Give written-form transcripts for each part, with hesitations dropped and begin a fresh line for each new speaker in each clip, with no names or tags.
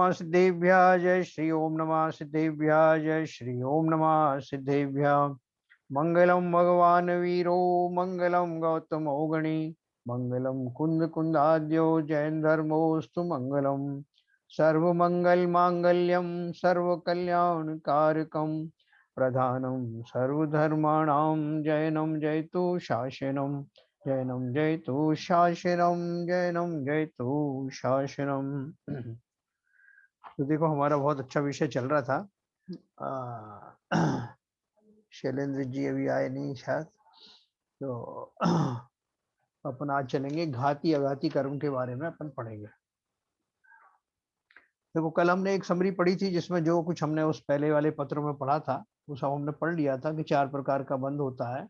नमः सिद्धेभ्यः। जय श्री ओम नमः सिद्धेभ्यः। जय श्री ओम नमः सिद्धेभ्यः। मंगलम भगवान वीरो मंगलम गौतम गणी मंगलम कुंद कुंदाद्यो जैन धर्मोस्तु मंगलम। सर्व मंगल मांगल्यम सर्व कल्याण कारकम प्रधानम सर्वधर्माणाम जैनम जयतु शासनम जैनम जयतु शासनम जैनम जयतु शासनम। तो देखो हमारा बहुत अच्छा विषय चल रहा था। शैलेंद्र जी अभी आए नहीं शायद, तो अपन आज चलेंगे घाती अघाती कर्म के बारे में अपन पढ़ेंगे। देखो कल हमने एक समरी पढ़ी थी जिसमें जो कुछ हमने उस पहले वाले पत्रों में पढ़ा था वो सब हमने पढ़ लिया था कि 4 प्रकार का बंध होता है,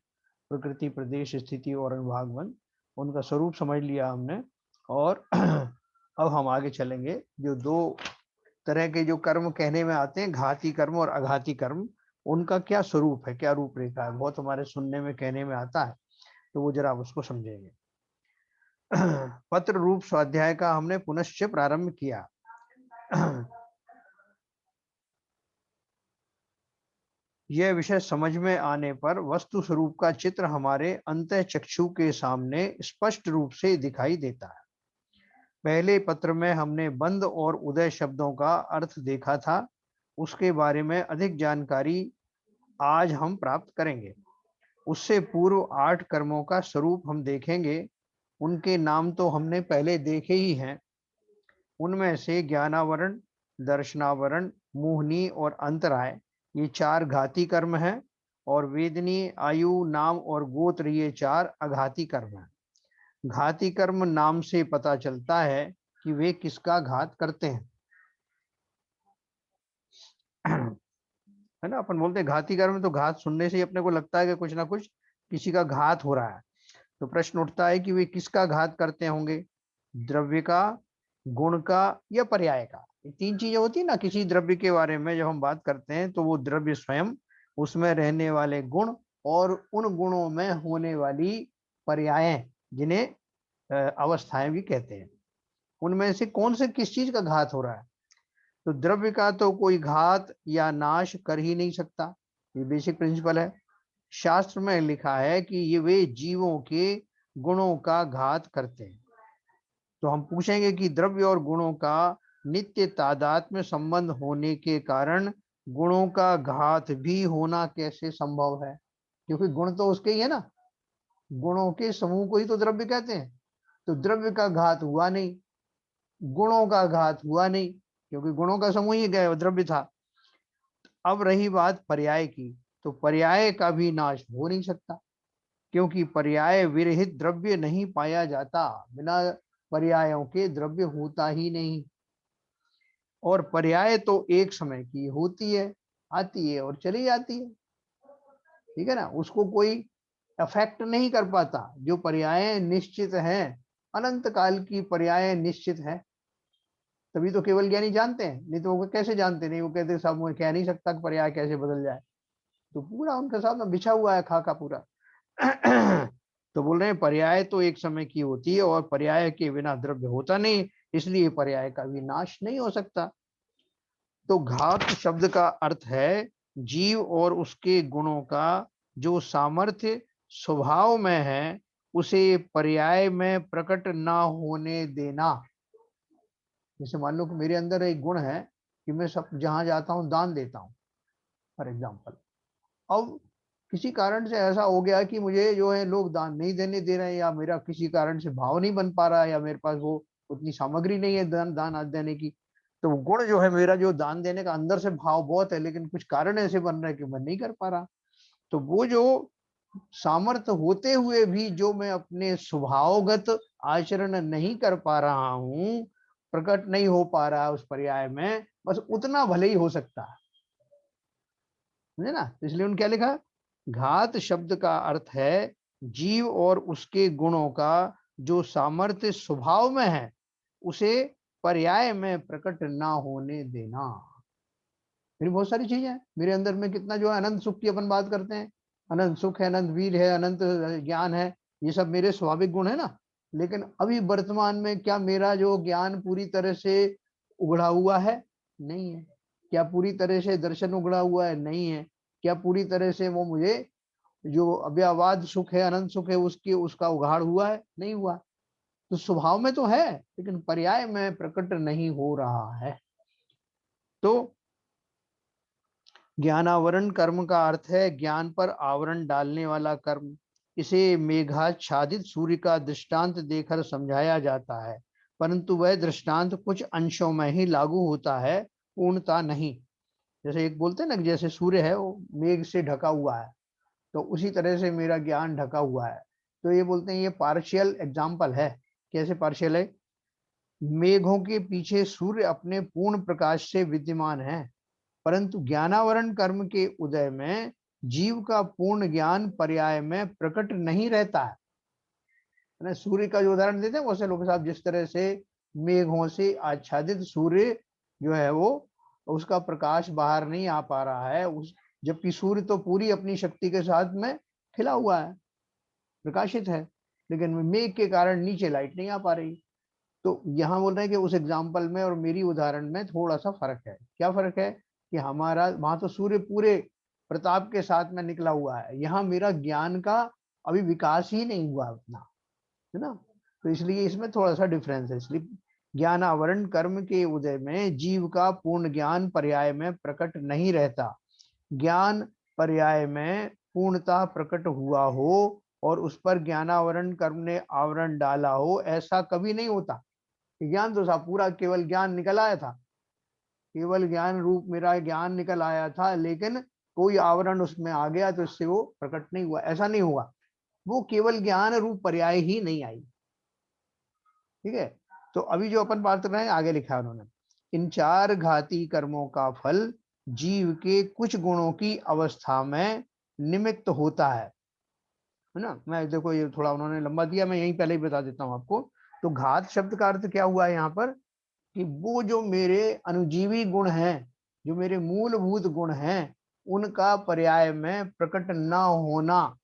प्रकृति, प्रदेश, स्थिति और अनुभाग बंध। उनका स्वरूप समझ लिया हमने। और अब हम आगे चलेंगे। जो 2 तरह के जो कर्म कहने में आते हैं, घाती कर्म और अघाती कर्म, उनका क्या स्वरूप है, क्या रूपरेखा है, बहुत हमारे सुनने में कहने में आता है, तो वो जरा आप उसको समझेंगे। पत्र रूप स्वाध्याय का हमने पुनश्च प्रारंभ किया। यह विषय समझ में आने पर वस्तु स्वरूप का चित्र हमारे अंतःचक्षु के सामने स्पष्ट रूप से दिखाई देता है। पहले पत्र में हमने बंध और उदय शब्दों का अर्थ देखा था, उसके बारे में अधिक जानकारी आज हम प्राप्त करेंगे। उससे पूर्व 8 कर्मों का स्वरूप हम देखेंगे। उनके नाम तो हमने पहले देखे ही हैं। उनमें से ज्ञानावरण, दर्शनावरण, मोहनी और अंतराय, ये 4 घाती कर्म हैं। और वेदनी, आयु, नाम और गोत्र, ये 4 अघाती कर्म हैं। घाती कर्म नाम से पता चलता है कि वे किसका घात करते हैं, है ना। अपन बोलते हैं घाती कर्म, तो घात सुनने से ही अपने को लगता है कि कुछ ना कुछ किसी का घात हो रहा है। तो प्रश्न उठता है कि वे किसका घात करते होंगे, द्रव्य का, गुण का या पर्याय का। ये 3 चीजें होती है ना किसी द्रव्य के बारे में जब हम बात करते हैं, तो वो द्रव्य स्वयं, उसमें रहने वाले गुण और उन गुणों में होने वाली पर्यायें, जिन्हें अवस्थाएं भी कहते हैं, उनमें से कौन से किस चीज का घात हो रहा है। तो द्रव्य का तो कोई घात या नाश कर ही नहीं सकता, ये बेसिक प्रिंसिपल है। शास्त्र में लिखा है कि ये वे जीवों के गुणों का घात करते हैं। तो हम पूछेंगे कि द्रव्य और गुणों का नित्य तादात्म्य संबंध होने के कारण गुणों का घात भी होना कैसे संभव है, क्योंकि गुण तो उसके ही है ना, गुणों के समूह को ही तो द्रव्य कहते हैं। तो द्रव्य का घात हुआ नहीं, गुणों का घात हुआ नहीं, क्योंकि गुणों का समूह ही गया, द्रव्य था। अब रही बात पर्याय की, तो पर्याय का भी नाश हो नहीं सकता, क्योंकि पर्याय विरहित द्रव्य नहीं पाया जाता। बिना पर्यायों के द्रव्य होता ही नहीं। और पर्याय तो एक समय की होती है, आती है और चली जाती है, ठीक है ना, उसको कोई अफेक्ट नहीं कर पाता। जो पर्याय निश्चित हैं, अनंत काल की पर्याय निश्चित है, तभी तो केवल ज्ञानी जानते हैं, नहीं तो वो कैसे जानते, नहीं वो कहते साहब मैं कह नहीं सकता कि पर्याय कैसे बदल जाए। तो पूरा उनके साथ में बिछा हुआ है खाका पूरा। तो बोल रहे हैं पर्याय तो एक समय की होती है और पर्याय के बिना द्रव्य होता नहीं, इसलिए पर्याय का भी नाश नहीं हो सकता। तो घात शब्द का अर्थ है जीव और उसके गुणों का जो सामर्थ्य स्वभाव में है, उसे पर्याय में प्रकट ना होने देना। जैसे मान लो कि मेरे अंदर एक गुण है कि मैं सब जहां जाता हूं दान देता हूं, फॉर एग्जाम्पल। अब किसी कारण से ऐसा हो गया कि मुझे जो है लोग दान नहीं देने दे रहे हैं, या मेरा किसी कारण से भाव नहीं बन पा रहा है, या मेरे पास वो उतनी सामग्री नहीं है दान आज देने की। तो गुण जो है मेरा, जो दान देने का अंदर से भाव बहुत है, लेकिन कुछ कारण ऐसे बन रहे हैं कि मैं नहीं कर पा रहा। तो वो जो सामर्थ्य होते हुए भी जो मैं अपने स्वभावगत आचरण नहीं कर पा रहा हूं, प्रकट नहीं हो पा रहा उस पर्याय में, बस उतना भले ही हो सकता है, समझे ना। इसलिए उन्होंने क्या लिखा, घात शब्द का अर्थ है जीव और उसके गुणों का जो सामर्थ्य स्वभाव में है, उसे पर्याय में प्रकट ना होने देना। फिर बहुत सारी चीजें हैं मेरे अंदर में, कितना जो है अनंत सुख की अपन बात करते हैं, अनंत सुख है, अनंत वीर है, अनंत ज्ञान है, ये सब मेरे स्वाभाविक गुण है ना। लेकिन अभी वर्तमान में क्या मेरा जो ज्ञान पूरी तरह से उगड़ा हुआ है, नहीं है। क्या पूरी तरह से दर्शन उगड़ा हुआ है? नहीं है। क्या पूरी तरह से वो मुझे जो अव्यवहाद सुख है, अनंत सुख है, उसकी उसका उघाड़ हुआ है? नहीं हुआ। तो स्वभाव में तो है, लेकिन पर्याय में प्रकट नहीं हो रहा है। तो ज्ञानावरण कर्म का अर्थ है ज्ञान पर आवरण डालने वाला कर्म। इसे मेघाच्छादित सूर्य का दृष्टांत देकर समझाया जाता है, परंतु वह दृष्टांत कुछ अंशों में ही लागू होता है, पूर्णता नहीं। जैसे एक बोलते हैं ना, जैसे सूर्य है वो मेघ से ढका हुआ है, तो उसी तरह से मेरा ज्ञान ढका हुआ है। तो ये बोलते हैं ये पार्शियल एग्जाम्पल है। कैसे पार्शियल है? मेघों के पीछे सूर्य अपने पूर्ण प्रकाश से विद्यमान है, परंतु ज्ञानावरण कर्म के उदय में जीव का पूर्ण ज्ञान पर्याय में प्रकट नहीं रहता है। सूर्य का जो उदाहरण देते हैं वैसे लोग साहब, जिस तरह से मेघों से आच्छादित सूर्य जो है वो, उसका प्रकाश बाहर नहीं आ पा रहा है, उस जबकि सूर्य तो पूरी अपनी शक्ति के साथ में खिला हुआ है, प्रकाशित है, लेकिन मेघ के कारण नीचे लाइट नहीं आ पा रही। तो यहाँ बोल रहे हैं कि उस एग्जाम्पल में और मेरी उदाहरण में थोड़ा सा फर्क है। क्या फर्क है? कि हमारा वहां तो सूर्य पूरे प्रताप के साथ में निकला हुआ है, यहाँ मेरा ज्ञान का अभी विकास ही नहीं हुआ उतना, है ना। तो इसलिए इसमें थोड़ा सा डिफरेंस है। इसलिए ज्ञान आवरण कर्म के उदय में जीव का पूर्ण ज्ञान पर्याय में प्रकट नहीं रहता। ज्ञान पर्याय में पूर्णता प्रकट हुआ हो और उस पर ज्ञानावरण कर्म ने आवरण डाला हो, ऐसा कभी नहीं होता। ज्ञान तो साहब पूरा केवल ज्ञान निकल आया था, केवल ज्ञान रूप मेरा ज्ञान निकल आया था, लेकिन कोई आवरण उसमें आ गया तो इससे वो प्रकट नहीं हुआ, ऐसा नहीं हुआ। वो केवल ज्ञान रूप पर्याय ही नहीं आई। ठीक है। तो अभी जो अपन बात कर रहे हैं आगे लिखा है उन्होंने, इन चार घाती कर्मों का फल जीव के कुछ गुणों की अवस्था में निमित्त होता है ना। मैं देखो ये थोड़ा उन्होंने लंबा दिया, मैं यहीं पहले ही बता देता हूँ आपको। तो घात शब्द का अर्थ क्या हुआ है यहाँ पर? कि वो जो मेरे अनुजीवी गुण हैं, जो मेरे मूलभूत गुण हैं, उनका पर्याय में प्रकट ना होना,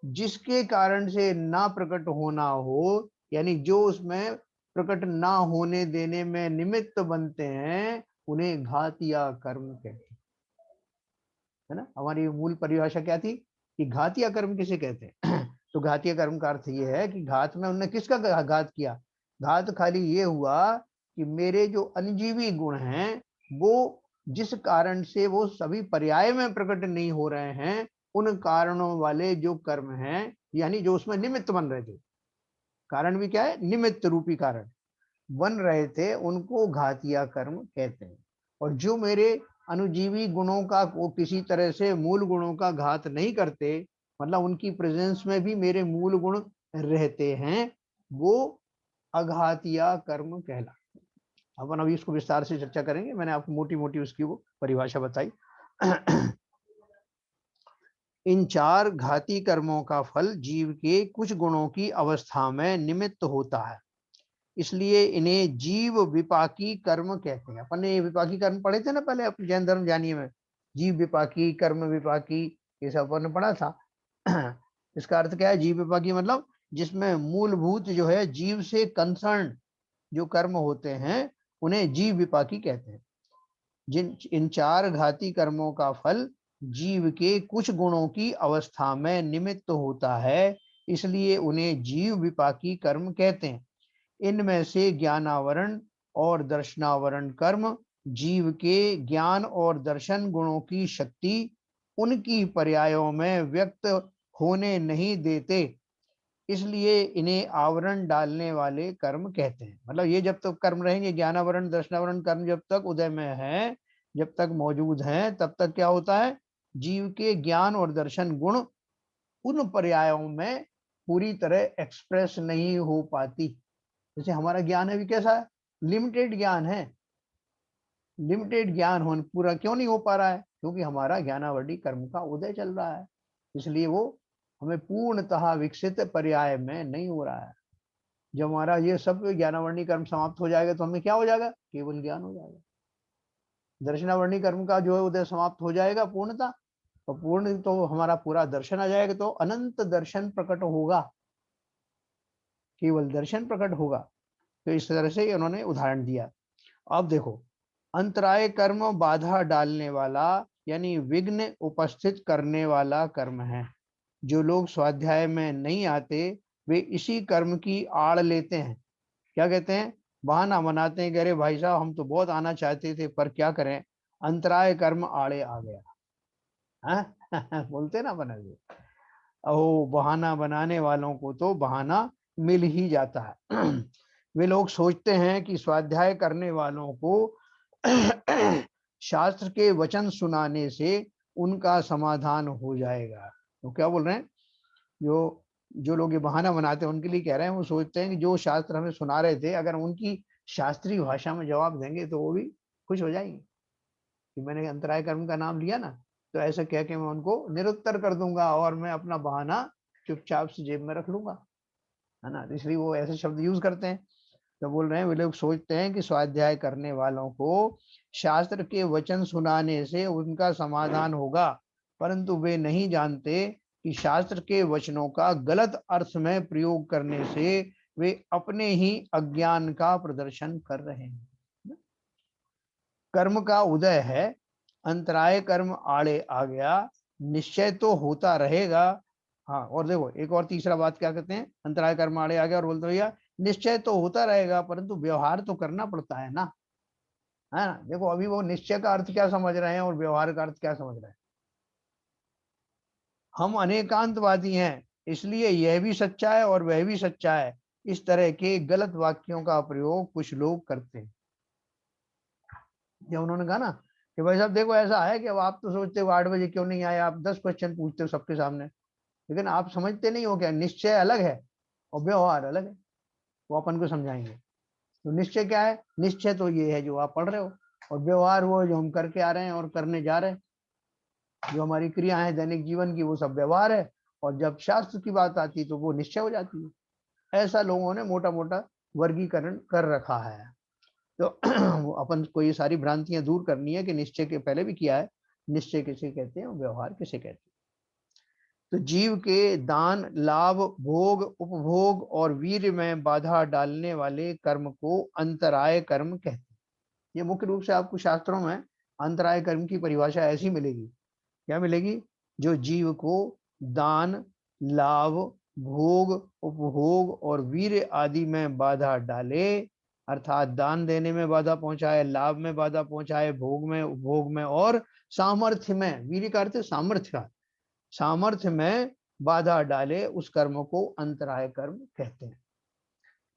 जिसके कारण से ना प्रकट होना हो, यानी जो उसमें प्रकट ना होने देने में निमित्त बनते हैं, उन्हें घात या कर्म कहते हैं, है ना। हमारी मूल परिभाषा क्या थी कि घात या कर्म किसे कहते हैं? तो घातीय कर्म का अर्थ ये है कि घात में उन्होंने किसका घात किया? घात खाली ये हुआ कि मेरे जो अनजीवी गुण हैं, वो जिस कारण से वो सभी पर्याय में प्रकट नहीं हो रहे हैं, उन कारणों वाले जो कर्म हैं, यानी जो उसमें निमित्त बन रहे थे, कारण भी क्या है? निमित्त रूपी कारण बन रहे थे, उनको घातिया कर्म कहते हैं। और जो मेरे अनुजीवी गुणों का वो किसी तरह से मूल गुणों का घात नहीं करते, मतलब उनकी प्रेजेंस में भी मेरे मूल गुण रहते हैं, वो अघातिया कर्म कहला। अपन अभी इसको विस्तार से चर्चा करेंगे, मैंने आपको मोटी मोटी उसकी वो परिभाषा बताई। इन चार घाती कर्मों का फल जीव के कुछ गुणों की अवस्था में निमित्त होता है, इसलिए इन्हें जीव विपाकी कर्म कहते हैं। अपन ने विपाकी कर्म पढ़े थे ना पहले अपने जैन धर्म जानिए में, जीव विपाकी कर्म विपाकी, ये सब अपन ने पढ़ा था। इसका अर्थ क्या है? जीव विपाकी मतलब जिसमें मूलभूत जो है जीव से कंसर्न जो कर्म होते हैं, उन्हें जीव विपाकी कहते हैं। जिन इन चार घाती कर्मों का फल जीव के कुछ गुणों की अवस्था में निमित्त होता है, इसलिए उन्हें जीव विपाकी कर्म कहते हैं। इनमें से ज्ञानावरण और दर्शनावरण कर्म जीव के ज्ञान और दर्शन गुणों की शक्ति उनकी पर्यायों में व्यक्त होने नहीं देते, इसलिए इन्हें आवरण डालने वाले कर्म कहते हैं। मतलब ये जब तक कर्म रहेंगे, ज्ञानावरण दर्शनावरण कर्म जब तक उदय में है, जब तक मौजूद हैं, तब तक क्या होता है? जीव के ज्ञान और दर्शन गुण उन पर्यायों में पूरी तरह एक्सप्रेस नहीं हो पाती। जैसे हमारा ज्ञान है भी कैसा है? लिमिटेड ज्ञान है। लिमिटेड ज्ञान होने पूरा क्यों नहीं हो पा रहा है? क्योंकि हमारा ज्ञानावधी कर्म का उदय चल रहा है, इसलिए वो हमें पूर्णतः विकसित पर्याय में नहीं हो रहा है। जब हमारा ये सब ज्ञानावर्णी कर्म समाप्त हो जाएगा तो हमें क्या हो जाएगा? केवल ज्ञान हो जाएगा। दर्शनावर्णी कर्म का जो है उदय समाप्त हो जाएगा पूर्णता, और पूर्ण तो हमारा पूरा दर्शन आ जाएगा, तो अनंत दर्शन प्रकट होगा, केवल दर्शन प्रकट होगा। तो इस तरह से उन्होंने उदाहरण दिया। अब देखो, अंतराय कर्म बाधा डालने वाला यानी विघ्न उपस्थित करने वाला कर्म है। जो लोग स्वाध्याय में नहीं आते वे इसी कर्म की आड़ लेते हैं। क्या कहते हैं? बहाना बनाते हैं कि अरे भाई साहब हम तो बहुत आना चाहते थे पर क्या करें, अंतराय कर्म आड़े आ गया। हाँ? बोलते ना बना जी। ओ बहाना बनाने वालों को तो बहाना मिल ही जाता है। वे लोग सोचते हैं कि स्वाध्याय करने वालों को शास्त्र के वचन सुनाने से उनका समाधान हो जाएगा। तो क्या बोल रहे हैं? जो जो लोग ये बहाना बनाते हैं उनके लिए कह रहे हैं, वो सोचते हैं कि जो शास्त्र हमें सुना रहे थे अगर उनकी शास्त्रीय भाषा में जवाब देंगे तो वो भी खुश हो जाएंगे कि मैंने अंतराय कर्म का नाम लिया ना, तो ऐसा कह के मैं उनको निरुत्तर कर दूंगा और मैं अपना बहाना चुपचाप से जेब में रख लूंगा, है ना। तो इसलिए वो ऐसे शब्द यूज करते हैं। तो बोल रहे हैं वे लोग सोचते हैं कि स्वाध्याय करने वालों को शास्त्र के वचन सुनाने से उनका समाधान होगा, परंतु वे नहीं जानते कि शास्त्र के वचनों का गलत अर्थ में प्रयोग करने से वे अपने ही अज्ञान का प्रदर्शन कर रहे हैं। कर्म का उदय है, अंतराय कर्म आड़े आ गया, निश्चय तो होता रहेगा। हाँ, और देखो एक और तीसरा बात क्या कहते हैं, अंतराय कर्म आड़े आ गया और बोलते भैया निश्चय तो होता रहेगा परंतु व्यवहार तो करना पड़ता है ना, है ना। देखो अभी वो निश्चय का अर्थ क्या समझ रहे हैं और व्यवहार का अर्थ क्या समझ रहे हैं। हम अनेकांतवादी हैं इसलिए यह भी सच्चा है और वह भी सच्चा है, इस तरह के गलत वाक्यों का प्रयोग कुछ लोग करते हैं। जब उन्होंने कहा ना कि भाई साहब देखो ऐसा है कि अब आप तो सोचते हो 8 बजे क्यों नहीं आए, आप 10 क्वेश्चन पूछते हो सबके सामने, लेकिन आप समझते नहीं हो क्या निश्चय अलग है और व्यवहार अलग है। वो अपन को समझाएंगे। तो निश्चय क्या है? निश्चय तो ये है जो आप पढ़ रहे हो, और व्यवहार वो जो हम करके आ रहे हैं और करने जा रहे हैं, जो हमारी क्रिया है दैनिक जीवन की वो सब व्यवहार है, और जब शास्त्र की बात आती है तो वो निश्चय हो जाती है। ऐसा लोगों ने मोटा मोटा वर्गीकरण कर रखा है। तो अपन को ये सारी भ्रांतियां दूर करनी है कि निश्चय के पहले भी किया है, निश्चय किसे कहते हैं और व्यवहार किसे कहते हैं। तो जीव के दान लाभ भोग उपभोग और वीर्य में बाधा डालने वाले कर्म को अंतराय कर्म कहते हैं। ये मुख्य रूप से आपको शास्त्रों में अंतराय कर्म की परिभाषा ऐसी मिलेगी। क्या मिलेगी? जो जीव को दान लाभ भोग उपभोग और वीर्य आदि में बाधा डाले, अर्थात दान देने में बाधा पहुंचाए, लाभ में बाधा पहुंचाए, भोग में उपभोग में और सामर्थ्य में, वीर्य का अर्थ सामर्थ्य का, सामर्थ्य में बाधा डाले, उस कर्म को अंतराय कर्म कहते हैं।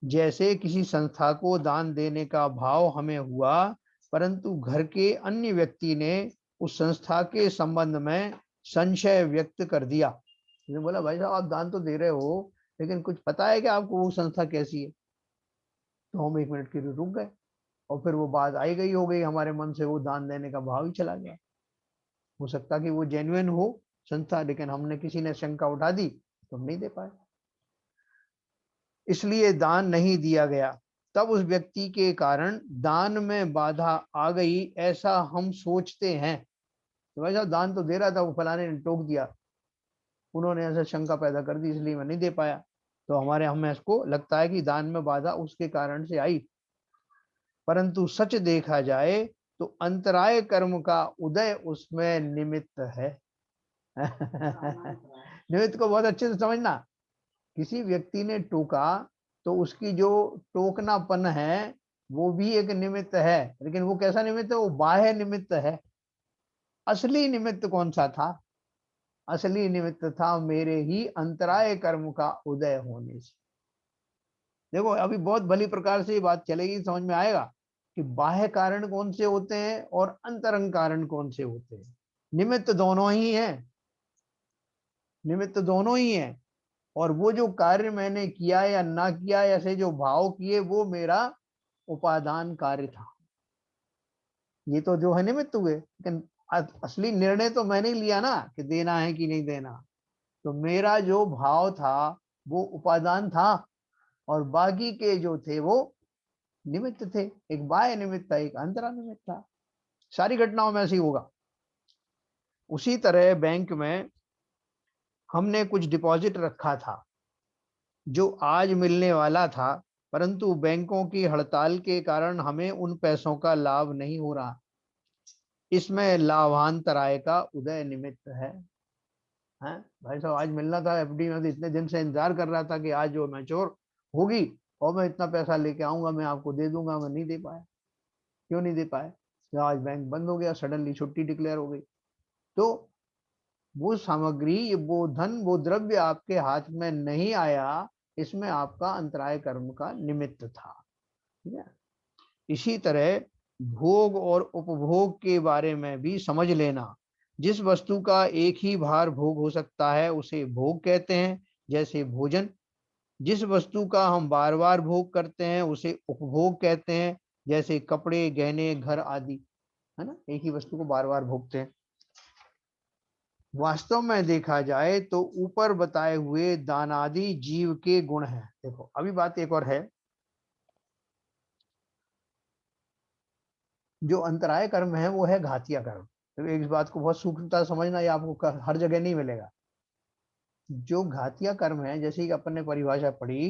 जैसे किसी संस्था को दान देने का भाव हमें हुआ परंतु घर के अन्य व्यक्ति ने उस संस्था के संबंध में संशय व्यक्त कर दिया। उसने बोला भाई साहब आप दान तो दे रहे हो लेकिन कुछ पता है कि आपको वो संस्था कैसी है? तो हम 1 मिनट के लिए रुक गए और फिर वो बात आई गई हो गई हमारे मन से, वो दान देने का भाव ही चला गया। हो सकता कि वो जेन्युइन हो संस्था, लेकिन हमने किसी ने शंका उठा दी तो हम नहीं दे पाए, इसलिए दान नहीं दिया गया। तब उस व्यक्ति के कारण दान में बाधा आ गई ऐसा हम सोचते हैं। तो भाई साहब दान तो दे रहा था, वो फलाने ने टोक दिया, उन्होंने ऐसा शंका पैदा कर दी इसलिए मैं नहीं दे पाया। तो हमें इसको लगता है कि दान में बाधा उसके कारण से आई, परंतु सच देखा जाए तो अंतराय कर्म का उदय उसमें निमित्त है। निमित्त को बहुत अच्छे से समझना। किसी व्यक्ति ने टोका तो उसकी जो टोकनापन है वो भी एक निमित्त है, लेकिन वो कैसा निमित्त है? वो बाह्य निमित्त है। असली निमित्त कौन सा था? असली निमित्त था मेरे ही अंतराय कर्म का उदय होने से। देखो अभी बहुत भली प्रकार से ये बात चलेगी, समझ में आएगा कि बाह्य कारण कौन से होते हैं और अंतरंग कारण कौन से होते हैं। निमित्त दोनों ही है, निमित्त दोनों ही है। और वो जो कार्य मैंने किया या ना किया, ऐसे जो भाव किए, वो मेरा उपादान कार्य था। ये तो जो है निमित्त हुए, लेकिन असली निर्णय तो मैंने ही लिया ना कि देना है कि नहीं देना। तो मेरा जो भाव था वो उपादान था, और बाकी के जो थे वो निमित्त थे। एक बाह्य निमित्त था, एक अंतरा निमित्त था। सारी घटनाओं में ऐसे ही होगा। उसी तरह बैंक में हमने कुछ डिपॉजिट रखा था जो आज मिलने वाला था, परंतु बैंकों की हड़ताल के कारण हमें उन पैसों का लाभ नहीं हो रहा। इसमें लाभांतराय का उदय निमित्त है। हैं भाई साहब, आज मिलना था एफडी में, तो इतने दिन से इंतजार कर रहा था कि आज जो मैच्योर होगी और मैं इतना पैसा लेके आऊंगा, मैं आपको दे दूंगा, मैं नहीं दे पाया। क्यों नहीं दे पाए? तो आज बैंक बंद हो गया, सडनली छुट्टी डिक्लेयर हो गई। तो वो सामग्री, वो धन, वो द्रव्य आपके हाथ में नहीं आया, इसमें आपका अंतराय कर्म का निमित्त था। ठीक है। इसी तरह भोग और उपभोग के बारे में भी समझ लेना। जिस वस्तु का एक ही बार भोग हो सकता है उसे भोग कहते हैं, जैसे भोजन। जिस वस्तु का हम बार बार भोग करते हैं उसे उपभोग कहते हैं, जैसे कपड़े, गहने, घर आदि। है ना, एक ही वस्तु को बार बार भोगते हैं। वास्तव में देखा जाए तो ऊपर बताए हुए दानादि जीव के गुण हैं। देखो अभी बात एक और है, जो अंतराय कर्म है वो है घातिया कर्म। तो एक बात को बहुत सूक्ष्मता समझना, ये आपको हर जगह नहीं मिलेगा। जो घातिया कर्म है, जैसे कि अपन ने परिभाषा पढ़ी,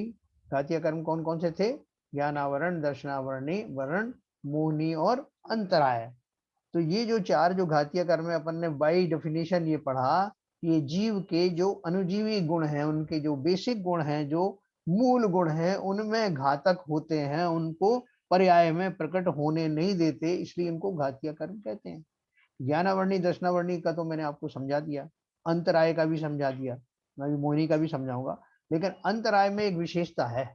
घातिया कर्म कौन कौन से थे? ज्ञानावरण, दर्शनावरणी, वरण, मोहनी और अंतराय। तो ये जो चार जो घातिया कर्म है, अपन ने बाई डेफिनेशन ये पढ़ा, ये जीव के जो अनुजीवी गुण हैं, उनके जो बेसिक गुण हैं, जो मूल गुण हैं, उनमें घातक होते हैं, उनको पर्याय में प्रकट होने नहीं देते, इसलिए इनको घातिया कर्म कहते हैं। ज्ञानावर्णी, दर्शनावर्णी का तो मैंने आपको समझा दिया, अंतराय का भी समझा दिया, मैं भी मोहिनी का भी समझाऊंगा। लेकिन अंतराय में एक विशेषता है,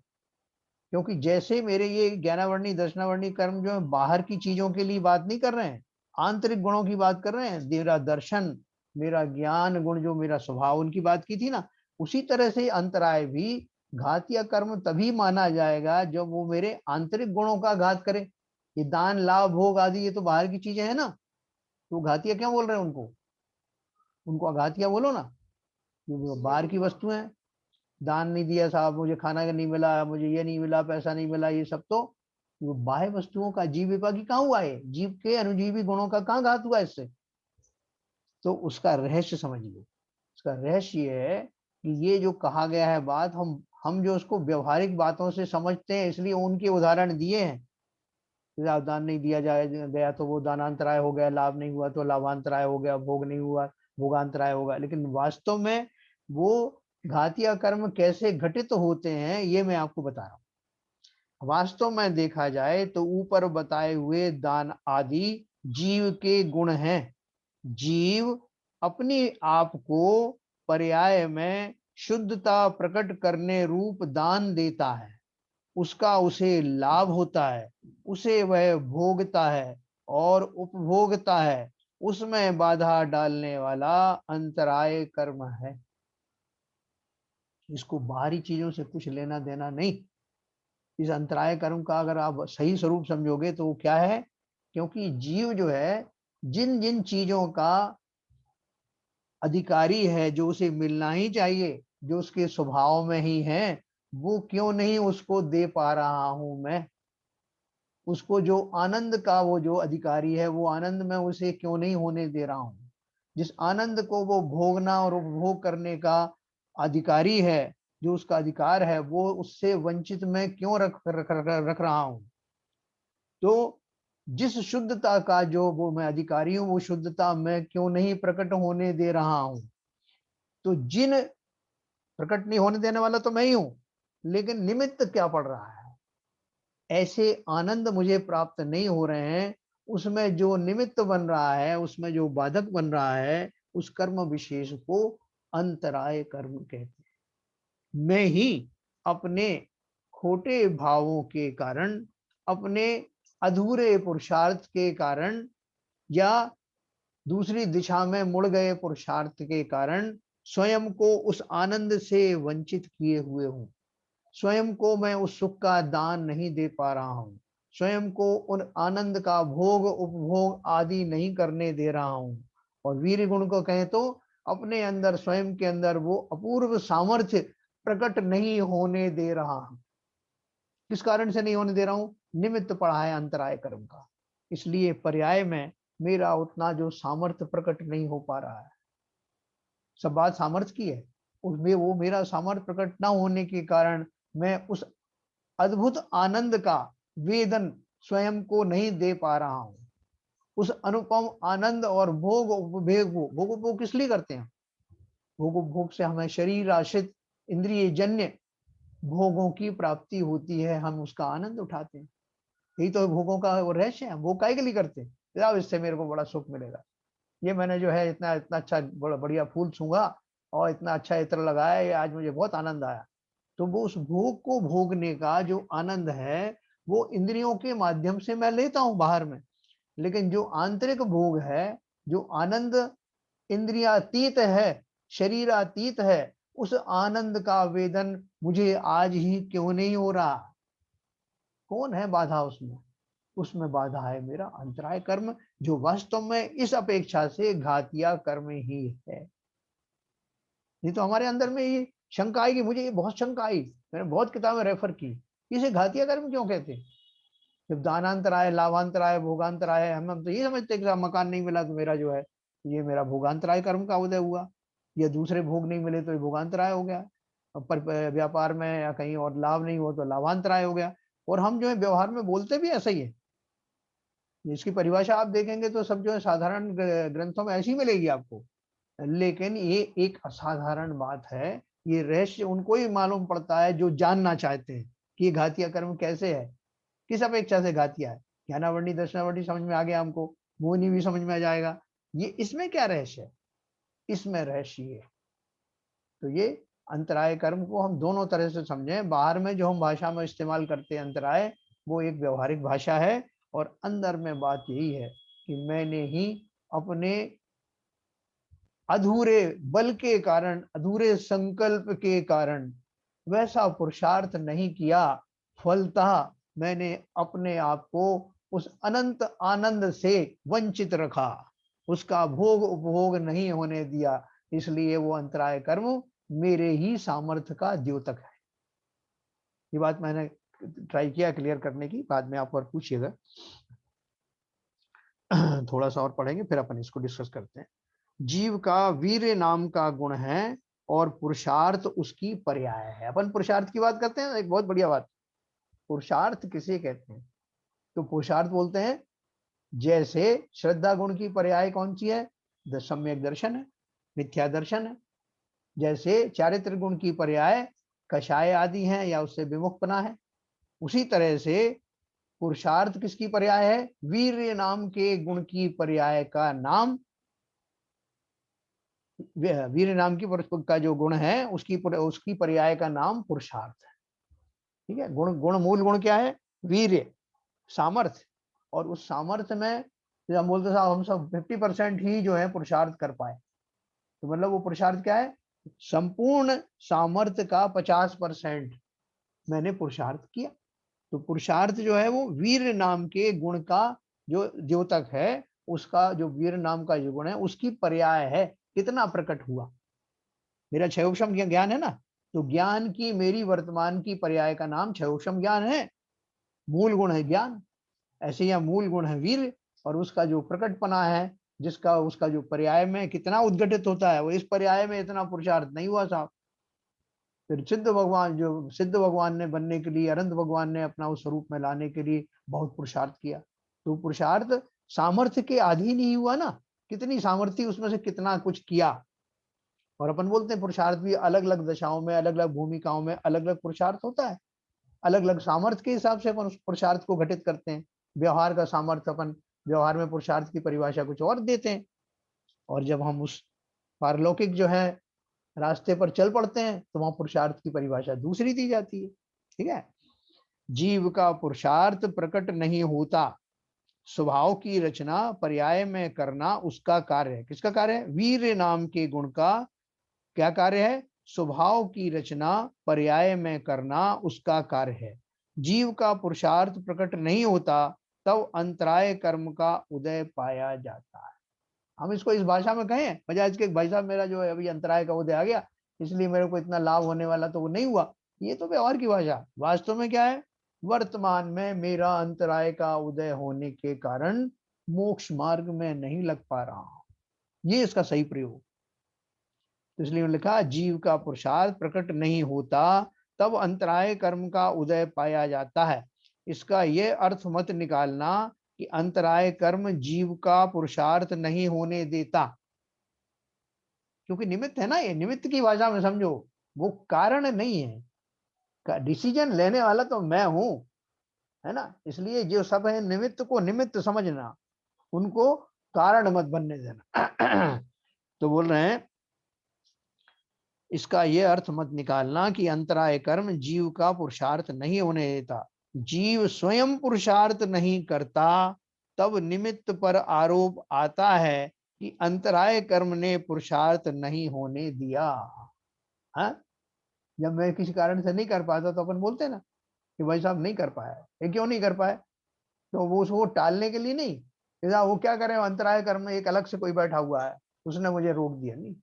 क्योंकि जैसे मेरे ये ज्ञानावर्णी, दर्शनावर्णी कर्म जो है बाहर की चीजों के लिए बात नहीं कर रहे हैं, आंतरिक गुणों की बात कर रहे हैं। मेरा दर्शन, मेरा ज्ञान गुण, जो मेरा स्वभाव, उनकी बात की थी ना। उसी तरह से अंतराय भी घातिया कर्म तभी माना जाएगा जब वो मेरे आंतरिक गुणों का घात करे। ये दान, लाभ, भोग आदि ये तो बाहर की चीजें हैं ना, तो घातिया क्यों बोल रहे हैं उनको? उनको अघातिया बोलो ना, क्योंकि बाहर की वस्तु है। दान नहीं दिया साहब, मुझे खाना नहीं मिला, मुझे ये नहीं मिला, पैसा नहीं मिला, ये सब तो वो बाह्य वस्तुओं का जीव विभागी कहाँ हुआ है? जीव के अनुजीवी गुणों का कहाँ घात हुआ इससे? तो उसका रहस्य समझिए। उसका रहस्य ये है कि ये जो कहा गया है बात, हम जो उसको व्यवहारिक बातों से समझते हैं, इसलिए उनके उदाहरण दिए हैं। दान नहीं दिया जाए गया तो वो दानांतराय हो गया, लाभ नहीं हुआ तो लाभांतराय हो गया, भोग नहीं हुआ भोगांतराय होगा। लेकिन वास्तव में वो घातिया कर्म कैसे घटित होते हैं ये मैं आपको बता रहा हूँ। वास्तव में देखा जाए तो ऊपर बताए हुए दान आदि जीव के गुण हैं। जीव अपने आप को पर्याय में शुद्धता प्रकट करने रूप दान देता है, उसका उसे लाभ होता है, उसे वह भोगता है और उपभोगता है। उसमें बाधा डालने वाला अंतराय कर्म है। इसको बाहरी चीजों से कुछ लेना देना नहीं। इस अंतराय कर्म का अगर आप सही स्वरूप समझोगे तो वो क्या है? क्योंकि जीव जो है, जिन जिन चीजों का अधिकारी है, जो उसे मिलना ही चाहिए, जो उसके स्वभाव में ही है, वो क्यों नहीं उसको दे पा रहा हूं मैं? उसको जो आनंद का वो जो अधिकारी है, वो आनंद में उसे क्यों नहीं होने दे रहा हूं? जिस आनंद को वो भोगना और उपभोग करने का अधिकारी है, जो उसका अधिकार है, वो उससे वंचित में क्यों रख रहा हूं? तो जिस शुद्धता का जो वो मैं अधिकारी हूं, वो शुद्धता मैं क्यों नहीं प्रकट होने दे रहा हूं? तो जिन प्रकट नहीं होने देने वाला तो मैं ही हूं, लेकिन निमित्त क्या पड़ रहा है? ऐसे आनंद मुझे प्राप्त नहीं हो रहे हैं, उसमें जो निमित्त बन रहा है, उसमें जो बाधक बन रहा है, उस कर्म विशेष को अंतराय कर्म कहते हैं। मैं ही अपने खोटे भावों के कारण, अपने अधूरे पुरुषार्थ के कारण, या दूसरी दिशा में मुड़ गए पुरुषार्थ के कारण स्वयं को उस आनंद से वंचित किए हुए हूं। स्वयं को मैं उस सुख का दान नहीं दे पा रहा हूं, स्वयं को उन आनंद का भोग उपभोग आदि नहीं करने दे रहा हूं। और वीर गुण को कहें तो अपने अंदर, स्वयं के अंदर वो अपूर्व सामर्थ्य प्रकट नहीं होने दे रहा हूं। किस कारण से नहीं होने दे रहा हूं? निमित्त पड़ा है अंतराय कर्म का, इसलिए पर्याय में मेरा उतना जो सामर्थ्य प्रकट नहीं हो पा रहा है। सब बात सामर्थ्य की है, उसमें वो मेरा सामर्थ्य प्रकट ना होने के कारण मैं उस अद्भुत आनंद का वेदन स्वयं को नहीं दे पा रहा हूं। उस अनुपम आनंद और भोग उपभोग किस लिए करते हैं? भोग उपभोग से हमें शरीर आश्रित इंद्रिय जन्य भोगों की प्राप्ति होती है, हम उसका आनंद उठाते हैं। यही तो भोगों का वो रहस्य है। वो काहे के लिए करते हैं? यार इससे मेरे को बड़ा सुख मिलेगा, ये मैंने जो है इतना इतना अच्छा बड़ा बढ़िया फूल छूंगा और इतना अच्छा इत्र लगाया, ये आज मुझे बहुत आनंद आया। तो वो उस भोग को भोगने का जो आनंद है वो इंद्रियों के माध्यम से मैं लेता हूं बाहर में, लेकिन जो आंतरिक भोग है, जो आनंद इंद्रियातीत है, शरीरातीत है, उस आनंद का वेदन मुझे आज ही क्यों नहीं हो रहा? कौन है बाधा उसमें? उसमें बाधा है मेरा अंतराय कर्म, जो वास्तव में इस अपेक्षा से घातिया कर्म ही है। नहीं तो हमारे अंदर में ये शंका आई कि मुझे ये बहुत शंका आई, मैंने बहुत किताबें रेफर की, इसे घातिया कर्म क्यों कहते हैं? जब दानांतराय, लाभांतराय, भोगांतराय, हम तो ये समझते हैं कि मकान नहीं मिला तो मेरा जो है ये मेरा भोगांतराय कर्म का उदय हुआ, या दूसरे भोग नहीं मिले तो ये भोगांतराय हो गया, पर व्यापार में या कहीं और लाभ नहीं हो तो लाभांतराय हो गया। और हम जो है व्यवहार में बोलते भी ऐसा ही है। इसकी परिभाषा आप देखेंगे तो सब जो है साधारण ग्रंथों में ऐसी मिलेगी आपको, लेकिन ये एक असाधारण बात है। ये रहस्य उनको ही मालूम पड़ता है जो जानना चाहते हैं कि ये घातिया कर्म कैसे है, किस अपेक्षा से घातिया है। ज्ञानावर्णी दर्शनावर्णी समझ में आ गया हमको, मोहिनी भी समझ में आ जाएगा। ये इसमें क्या रहस्य है? इसमें रहस्य है। तो ये अंतराय कर्म को हम दोनों तरह से समझें। बाहर में जो हम भाषा में इस्तेमाल करते हैं अंतराय, वो एक व्यवहारिक भाषा है, और अंदर में बात यही है कि मैंने ही अपने अधूरे बल के कारण, अधूरे संकल्प के कारण वैसा पुरुषार्थ नहीं किया, फलतः मैंने अपने आप को उस अनंत आनंद से वंचित रखा, उसका भोग उपभोग नहीं होने दिया। इसलिए वो अंतराय कर्म मेरे ही सामर्थ्य का द्योतक है। ये बात मैंने ट्राई किया क्लियर करने की, बाद में आप और पूछिएगा। थोड़ा सा और पढ़ेंगे फिर अपन इसको डिस्कस करते हैं। जीव का वीर्य नाम का गुण है और पुरुषार्थ उसकी पर्याय है। अपन पुरुषार्थ की बात करते हैं, एक बहुत बढ़िया बात, पुरुषार्थ किसे कहते हैं? तो पुरुषार्थ बोलते हैं जैसे श्रद्धा गुण की पर्याय कौन सी है? सम्यक दर्शन है, मिथ्या दर्शन है। जैसे चारित्र गुण की पर्याय कषाय आदि हैं या उससे विमुखपना है, उसी तरह से पुरुषार्थ किसकी पर्याय है? वीर्य नाम के गुण की पर्याय का नाम, वीर नाम की का जो गुण है उसकी पर्याय का नाम पुरुषार्थ है। ठीक है, गुण मूल गुण क्या है? वीर्य, सामर्थ्य। और उस सामर्थ्य में हम बोलते साहब हम सब 50% ही जो है पुरुषार्थ कर पाए, तो मतलब वो पुरुषार्थ क्या है? संपूर्ण सामर्थ्य का 50% मैंने पुरुषार्थ किया। तो पुरुषार्थ जो है वो वीर नाम के गुण का जो द्योतक है, उसका जो वीर नाम का जो गुण है उसकी पर्याय है। कितना प्रकट हुआ? मेरा क्षयोक्षम ज्ञान है ना, तो ज्ञान की मेरी वर्तमान की पर्याय का नाम क्षयोक्षम ज्ञान है। मूल गुण है ज्ञान, ऐसे ही मूल गुण है वीर, और उसका जो प्रकटपना है, जिसका उसका जो पर्याय में कितना उद्घटित होता है, वो इस पर्याय में इतना पुरुषार्थ नहीं हुआ साहब। फिर सिद्ध भगवान, जो सिद्ध भगवान ने बनने के लिए, अनंत भगवान ने अपना उस स्वरूप में लाने के लिए बहुत पुरुषार्थ किया। तो पुरुषार्थ सामर्थ्य के अधीन ही हुआ ना, कितनी सामर्थ्य उसमें से कितना कुछ किया। और अपन बोलते हैं पुरुषार्थ भी अलग अलग दशाओं में, अलग अलग भूमिकाओं में अलग अलग पुरुषार्थ होता है, अलग अलग सामर्थ्य के हिसाब से अपन उस पुरुषार्थ को घटित करते हैं। व्यवहार का सामर्थ्य अपन व्यवहार में पुरुषार्थ की परिभाषा कुछ और देते हैं, और जब हम उस पारलौकिक जो है रास्ते पर चल पड़ते हैं तो वहां पुरुषार्थ की परिभाषा दूसरी दी जाती है। ठीक है, जीव का पुरुषार्थ प्रकट नहीं होता, स्वभाव की रचना पर्याय में करना उसका कार्य है। किसका कार्य है? वीर नाम के गुण का क्या कार्य है? स्वभाव की रचना पर्याय में करना उसका कार्य है। जीव का पुरुषार्थ प्रकट नहीं होता तब अंतराय कर्म का उदय पाया जाता है। हम इसको इस भाषा में कहें, बजाय इसके भाई साहब मेरा जो है अभी अंतराय का उदय आ गया इसलिए मेरे को इतना लाभ होने वाला तो वो नहीं हुआ, ये तो व्यवहार की भाषा। वास्तव में क्या है? वर्तमान में मेरा अंतराय का उदय होने के कारण मोक्ष मार्ग में नहीं लग पा रहा हूं, ये इसका सही प्रयोग। तो इसलिए लिखा जीव का पुरुषार्थ प्रकट नहीं होता तब अंतराय कर्म का उदय पाया जाता है। इसका यह अर्थ मत निकालना कि अंतराय कर्म जीव का पुरुषार्थ नहीं होने देता, क्योंकि निमित्त है ना, ये निमित्त की भाषा में समझो, वो कारण नहीं है, डिसीजन लेने वाला तो मैं हूं, है ना। इसलिए जो सब है निमित्त को निमित्त समझना, उनको कारण मत बनने देना। तो बोल रहे हैं इसका यह अर्थ मत निकालना कि अंतराय कर्म जीव का पुरुषार्थ नहीं होने देता। जीव स्वयं पुरुषार्थ नहीं करता तब निमित्त पर आरोप आता है कि अंतराय कर्म ने पुरुषार्थ नहीं होने दिया। हाँ, जब मैं किसी कारण से नहीं कर पाता तो अपन बोलते ना कि भाई साहब नहीं कर पाया, ये क्यों नहीं कर पाए, तो वो उसको टालने के लिए नहीं, वो क्या करें, अंतराय कर्म में एक अलग से कोई बैठा हुआ है उसने मुझे रोक दिया, नहीं,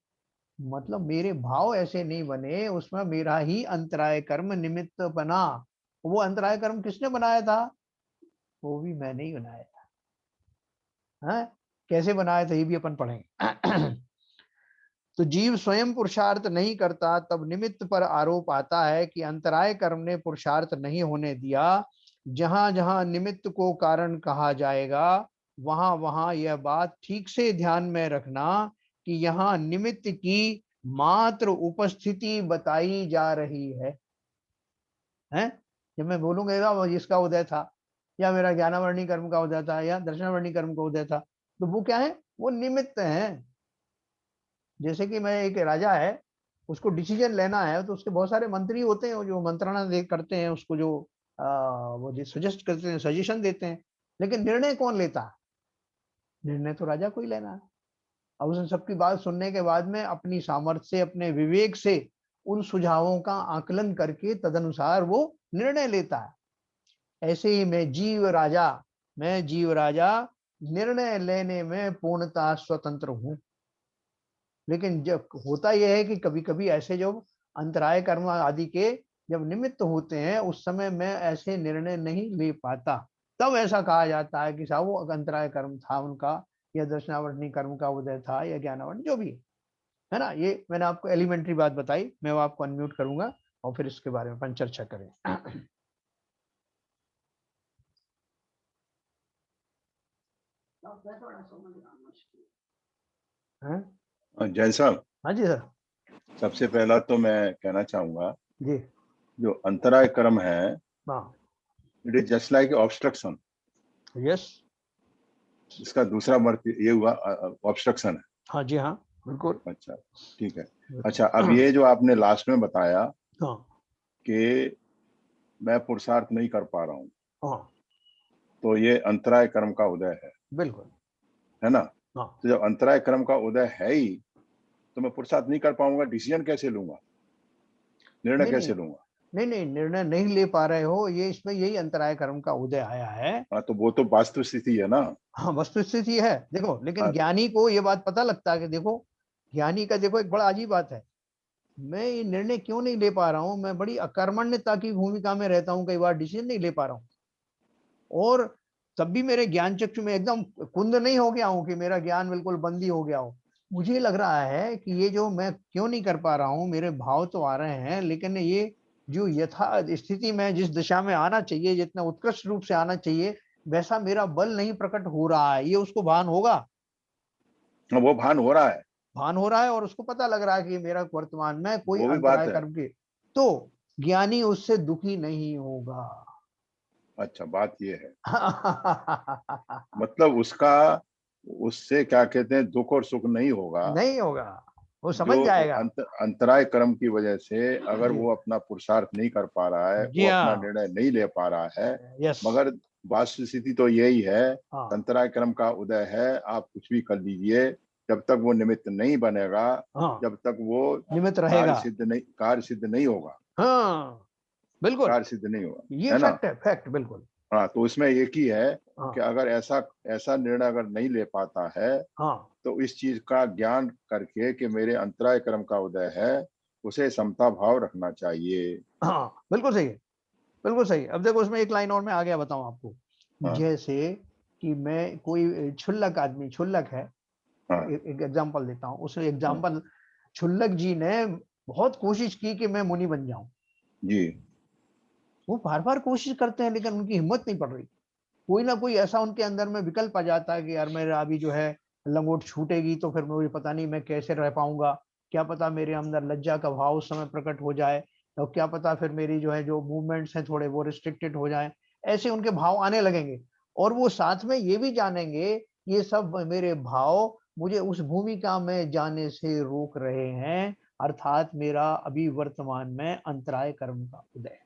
मतलब मेरे भाव ऐसे नहीं बने, उसमें मेरा ही अंतराय कर्म निमित्त बना। वो अंतराय कर्म किसने बनाया था, वो भी मैंने ही बनाया था। हाँ, कैसे बनाया था ये भी अपन पढ़ेंगे। तो जीव स्वयं पुरुषार्थ नहीं करता तब निमित्त पर आरोप आता है कि अंतराय कर्म ने पुरुषार्थ नहीं होने दिया। जहां जहां निमित्त को कारण कहा जाएगा वहां वहां यह बात ठीक से ध्यान में रखना कि यहाँ निमित्त की मात्र उपस्थिति बताई जा रही है? जब मैं बोलूंगा इसका उदय था, या मेरा ज्ञानावर्णी कर्म का उदय था, या दर्शनावर्णी कर्म का उदय था, तो वो क्या है, वो निमित्त है। जैसे कि मैं एक राजा है, उसको डिसीजन लेना है तो उसके बहुत सारे मंत्री होते हैं जो मंत्रणा करते हैं उसको, जो वो जो सजेस्ट करते हैं, सजेशन देते हैं, लेकिन निर्णय कौन लेता है, निर्णय तो राजा को ही लेना है। अब उसने सबकी बात सुनने के बाद में अपनी सामर्थ्य से, अपने विवेक से उन सुझावों का आकलन करके तदनुसार वो निर्णय लेता है। ऐसे ही मैं जीव राजा निर्णय लेने में पूर्णतः स्वतंत्र हूं। लेकिन जब होता यह है कि कभी कभी ऐसे जो अंतराय कर्म आदि के जब निमित्त होते हैं उस समय मैं ऐसे निर्णय नहीं ले पाता, तब ऐसा कहा जाता है कि साहब वो अंतराय कर्म था उनका, या दर्शनावर्णी कर्म का उदय था, या ज्ञानावर्णी जो भी है ना। ये मैंने आपको एलिमेंट्री बात बताई, मैं वो आपको अनम्यूट करूंगा और फिर इसके बारे में अपन चर्चा करें।
जय साहब,
हाँ जी सर।
सबसे पहला तो मैं कहना चाहूंगा
जी।
जो अंतराय कर्म है,
हाँ।
It is just like obstruction.
Yes.
इसका दूसरा अर्थ ये हुआ ऑब्स्ट्रक्शन है।
हाँ जी, हाँ बिल्कुल।
अच्छा, ठीक है। अच्छा, अब ये जो आपने लास्ट में बताया
हाँ।
कि मैं पुरुषार्थ नहीं कर पा रहा हूँ,
हाँ
तो ये अंतराय कर्म का उदय
बिल्कुल।
है ना।
हाँ।
तो जब अंतराय कर्म का उदय है ही, तो मैं पुरुषार्थ नहीं कर पाऊंगा, डिसीजन कैसे लूंगा, निर्णय
नहीं नहीं
कैसे लूंगा।
नहीं नहीं, निर्णय नहीं ले पा रहे हो, ये इसमें यही अंतराय कर्म का उदय आया है।
हाँ, तो वो तो वास्तु स्थिति है ना।
हाँ, वस्तु स्थिति है, देखो, लेकिन
हाँ,
ज्ञानी को ये बात पता लगता है कि देखो, ज्ञानी का देखो एक बड़ा अजीब बात है, मैं ये निर्णय क्यों नहीं ले पा रहा हूँ, मैं बड़ी अकर्मण्यता की भूमिका में रहता हूँ, कई बार डिसीजन नहीं ले पा रहा हूँ, और तब भी मेरे ज्ञान चक्षु में एकदम कुंद नहीं हो गया हूँ कि मेरा ज्ञान बिल्कुल बंदी हो गया हो। मुझे लग रहा है कि ये जो मैं क्यों नहीं कर पा रहा हूँ, मेरे भाव तो आ रहे हैं, लेकिन ये जो यथा स्थिति में जिस दिशा में आना चाहिए, जितना उत्कृष्ट रूप से आना चाहिए, वैसा मेरा बल नहीं प्रकट हो रहा है, ये उसको भान होगा,
वो भान हो रहा है,
भान हो रहा है, और उसको पता लग रहा है कि मेरा वर्तमान में कोई
वो भी बात
अंतराय
है।
कर्म के, तो ज्ञानी उससे दुखी नहीं होगा।
अच्छा, बात ये है, मतलब उसका, उससे क्या कहते हैं, दुख और सुख नहीं होगा।
नहीं होगा, वो समझ
जो
जाएगा।
अंतराय कर्म की वजह से अगर
जी।
वो अपना पुरुषार्थ नहीं कर पा रहा है,
जी
वो अपना
हाँ।
निर्णय नहीं ले पा रहा है,
यस।
मगर वास्तु स्थिति तो यही है,
हाँ।
अंतराय कर्म का उदय है, आप कुछ भी कर लीजिए, जब तक वो निमित्त नहीं बनेगा,
हाँ,
जब तक वो
निमित्त रहेगा।
कार्य सिद्ध नहीं होगा,
हाँ बिल्कुल,
कार्य सिद्ध नहीं होगा,
ये
है ना।
फैक्ट है, फैक्ट बिल्कुल।
हाँ, तो इसमें एक ही है कि
हाँ।
अगर ऐसा ऐसा निर्णय अगर नहीं ले पाता है,
हाँ।
तो इस चीज का ज्ञान करके कि मेरे अंतराय कर्म का उदय है, उसे समता भाव रखना चाहिए।
हाँ बिल्कुल सही है, बिल्कुल सही है। अब देखो उसमें एक लाइन और मैं आ गया बताऊं आपको,
हाँ,
जैसे कि मैं कोई क्षुल्लक आदमी, क्षुल्लक है,
हाँ,
एक एग्जांपल देता हूँ, उस
हाँ,
एग्जांपल, क्षुल्लक जी ने बहुत कोशिश की कि मैं मुनि बन जाऊं,
जी
वो बार बार कोशिश करते हैं लेकिन उनकी हिम्मत नहीं पड़ रही। कोई ना कोई ऐसा उनके अंदर में विकल्प आ जाता है कि यार मेरा अभी जो है लंगोट छूटेगी तो फिर मुझे पता नहीं मैं कैसे रह पाऊंगा, क्या पता मेरे अंदर लज्जा का भाव उस समय प्रकट हो जाए, और क्या पता फिर मेरी जो है जो मूवमेंट्स हैं थोड़े वो रिस्ट्रिक्टेड हो जाएं। ऐसे उनके भाव आने लगेंगे और वो साथ में ये भी जानेंगे ये सब मेरे भाव मुझे उस भूमिका में जाने से रोक रहे हैं, अर्थात मेरा अभी वर्तमान में अंतराय कर्म का उदय है।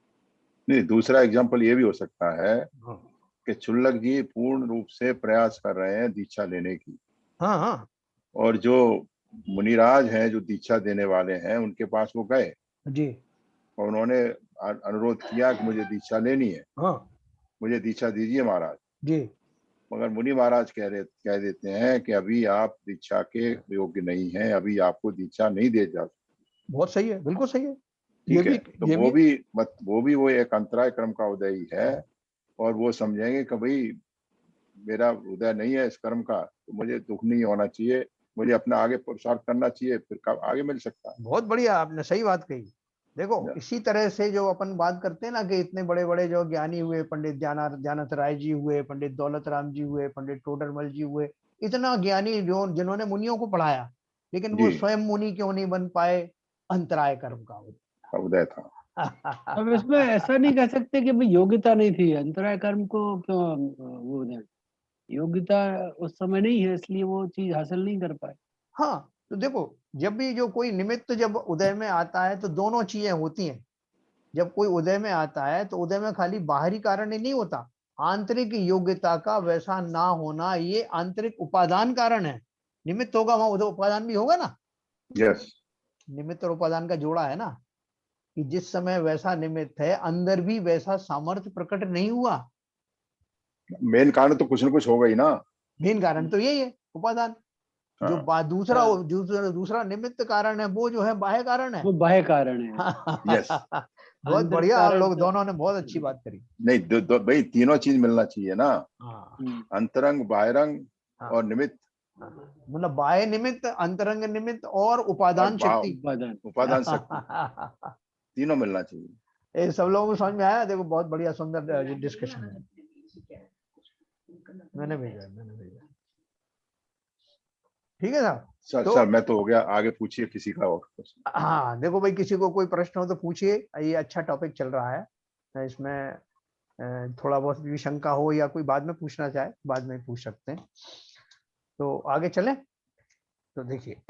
नहीं, दूसरा एग्जाम्पल ये भी हो सकता है
हाँ
कि क्षुल्लक जी पूर्ण रूप से प्रयास कर रहे हैं दीक्षा लेने की,
हाँ हाँ
और जो मुनिराज हैं जो दीक्षा देने वाले हैं उनके पास वो गए
जी
और उन्होंने अनुरोध किया कि मुझे दीक्षा लेनी है,
हाँ
मुझे दीक्षा दीजिए महाराज।
जी
मगर मुनि महाराज कह देते हैं कि अभी आप दीक्षा के योग्य नहीं हैं, अभी आपको दीक्षा नहीं दे जा।
बहुत सही है, बिल्कुल सही है। ये
ठीक है,
भी
तो
ये भी
वो भी वो एक अंतराय कर्म का उदय ही है, और वो समझेंगे कि भाई मेरा उदय नहीं है इस कर्म का, तो मुझे दुख नहीं होना चाहिए, मुझे अपना आगे पुरुषार्थ करना चाहिए, फिर कब आगे मिल सकता है।
बहुत बढ़िया आपने सही बात कही। देखो इसी तरह से जो अपन बात करते हैं ना कि इतने बड़े बड़े जो ज्ञानी हुए, पंडित ज्ञानाथ राय जी हुए, पंडित दौलत राम जी हुए, पंडित टोडरमल जी हुए, इतना ज्ञानी जो जिन्होंने मुनियों को पढ़ाया, लेकिन
जी,
वो स्वयं मुनि क्यों नहीं बन पाए? अंतराय कर्म का
उदय था।
अब इसमें ऐसा नहीं कह सकते कि भाई योग्यता नहीं थी, अंतराय कर्म को क्यों वो नहीं, योग्यता उस समय नहीं है इसलिए वो चीज हासिल नहीं कर पाए।
हाँ, तो देखो जब भी जो कोई निमित्त जब उदय में आता है तो दोनों चीजें होती हैं। जब कोई उदय में आता है तो उदय में खाली बाहरी कारण ही नहीं होता, आंतरिक योग्यता का वैसा ना होना ये आंतरिक उपादान कारण है। निमित्त होगा वहां उदय उपादान भी होगा ना।
यस,
निमित्त और उपादान का जोड़ा है ना, कि जिस समय वैसा निमित्त है अंदर भी वैसा सामर्थ्य प्रकट नहीं हुआ।
मेन कारण तो कुछ ना कुछ होगा ही ना।
मेन कारण तो यही है, उपादान। जो
हाँ,
दूसरा
हाँ,
दूसरा निमित्त कारण है वो जो है बाह्य कारण है।
वो बाह्य कारण है।
यस।
बहुत
आंतरिक
बढ़िया, आप
कारण
लोग
तो
दोनों ने बहुत अच्छी बात करी।
नहीं, भाई तीनों चीज मिलना चाहिए ना,
हाँ
अंतरंग बाह्यरंग
हाँ
और निमित्त।
हाँ। मतलब बाह्य निमित्त, अंतरंग निमित्त और
और
उपादान
भाव,
शक्ति।
उपादान।
उपादान शक्ति, तीनों मिलना चाहिए।
ये सब लोगों को समझ में आया? देखो बहुत बढ़िया सुंदर डिस्कशन है। मैंने भेजा, ठीक है साहब।
सर
तो
सर मैं तो हो गया, आगे पूछिए किसी का और क्वेश्चन।
हाँ देखो भाई, किसी को कोई प्रश्न हो तो पूछिए, ये अच्छा टॉपिक चल रहा है। इसमें थोड़ा बहुत भी शंका हो या कोई बाद में पूछना चाहे बाद में पूछ सकते हैं। तो आगे चलें। तो देखिए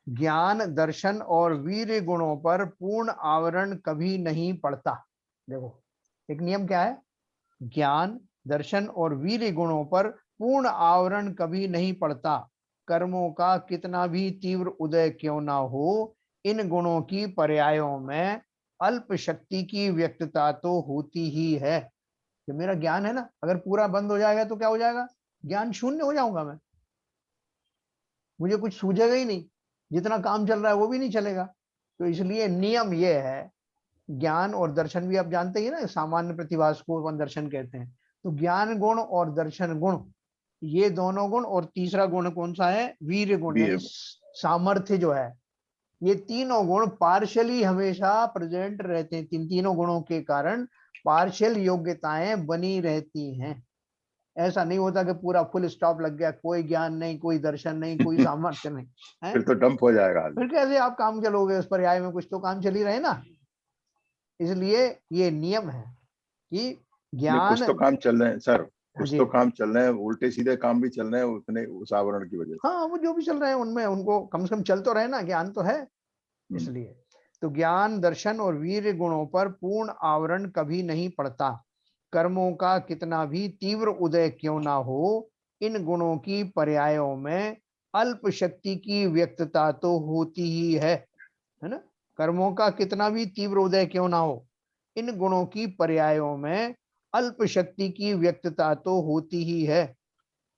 ज्ञान दर्शन और वीर्य गुणों पर पूर्ण आवरण कभी नहीं पड़ता। देखो एक नियम क्या है, ज्ञान दर्शन और वीर्य गुणों पर पूर्ण आवरण कभी नहीं पड़ता। कर्मों का कितना भी तीव्र उदय क्यों ना हो, इन गुणों की पर्यायों में अल्प शक्ति की व्यक्तता तो होती ही है। जो मेरा ज्ञान है ना, अगर पूरा बंद हो जाएगा तो क्या हो जाएगा? ज्ञान शून्य हो जाऊंगा मैं, मुझे कुछ सूझेगा ही नहीं, जितना काम चल रहा है वो भी नहीं चलेगा। तो इसलिए नियम ये है, ज्ञान और दर्शन भी आप जानते ही ना, सामान्य प्रतिभास को अपन दर्शन कहते हैं। तो ज्ञान गुण और दर्शन गुण, ये दोनों गुण, और तीसरा गुण कौन सा है? वीर गुण,
भी
यानी सामर्थ्य जो है। ये तीनों गुण पार्शियली हमेशा प्रेजेंट रहते हैं। तीनों गुणों के कारण पार्शियल योग्यताएं बनी रहती हैं। ऐसा नहीं होता कि पूरा फुल स्टॉप लग गया, कोई ज्ञान नहीं, कोई दर्शन नहीं, कोई सामर्थ्य नहीं है।
फिर तो डंप हो जाएगा आदमी।
फिर कैसे आप काम चलोगे? उस पर्याय में कुछ तो काम चल ही रहे ना। इसलिए ये नियम है कि
नहीं, कुछ
ज्ञान।
तो काम चल रहे हैं सर,
हाँ
कुछ
जी,
तो काम चल रहे हैं, उल्टे सीधे काम भी चल रहे हैं उतने उस आवरण की वजह से।
हाँ वो जो भी चल रहे हैं उनमें उनको कम से कम चल तो रहे ना, ज्ञान तो है।
हम्म,
इसलिए तो ज्ञान दर्शन और वीर गुणों पर पूर्ण आवरण कभी नहीं पड़ता। कर्मों का कितना भी तीव्र उदय क्यों ना हो, इन गुणों की पर्यायों में अल्प शक्ति की व्यक्तता तो होती ही है ना। कर्मों का कितना भी तीव्र उदय क्यों ना हो, इन गुणों की पर्यायों में अल्प शक्ति की व्यक्तता तो होती ही है।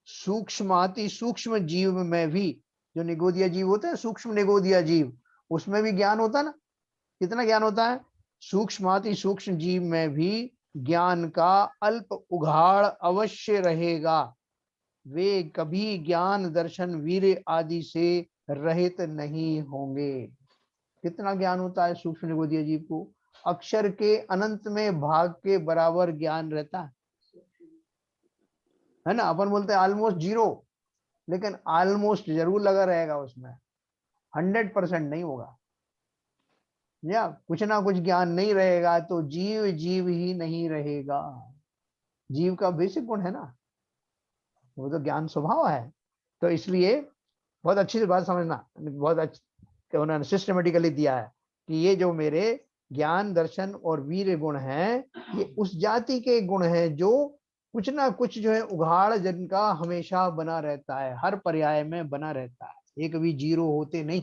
सूक्ष्माति सूक्ष्म जीव में भी, जो निगोदिया जीव होते हैं, सूक्ष्म निगोदिया जीव, उसमें भी ज्ञान होता है ना। कितना ज्ञान होता है? सूक्ष्माति सूक्ष्म जीव में भी ज्ञान का अल्प उघाड़ अवश्य रहेगा। वे कभी ज्ञान दर्शन वीर्य आदि से रहित नहीं होंगे। कितना ज्ञान होता है सूक्ष्म निगोदिया जीव को? अक्षर के अनंत में भाग के बराबर ज्ञान रहता है ना। अपन बोलते हैं ऑलमोस्ट जीरो, लेकिन ऑलमोस्ट जरूर लगा रहेगा उसमें, 100% नहीं होगा। या कुछ ना कुछ ज्ञान नहीं रहेगा तो जीव जीव ही नहीं रहेगा। जीव का बेसिक गुण है ना, वो तो ज्ञान स्वभाव है। तो इसलिए बहुत अच्छी से बात समझना, बहुत अच्छी उन्होंने सिस्टमेटिकली दिया है कि ये जो मेरे ज्ञान दर्शन और वीर गुण हैं, ये उस जाति के गुण हैं जो कुछ ना कुछ जो है उघाड़ जिनका हमेशा बना रहता है, हर पर्याय में बना रहता है, एक भी जीरो होते नहीं।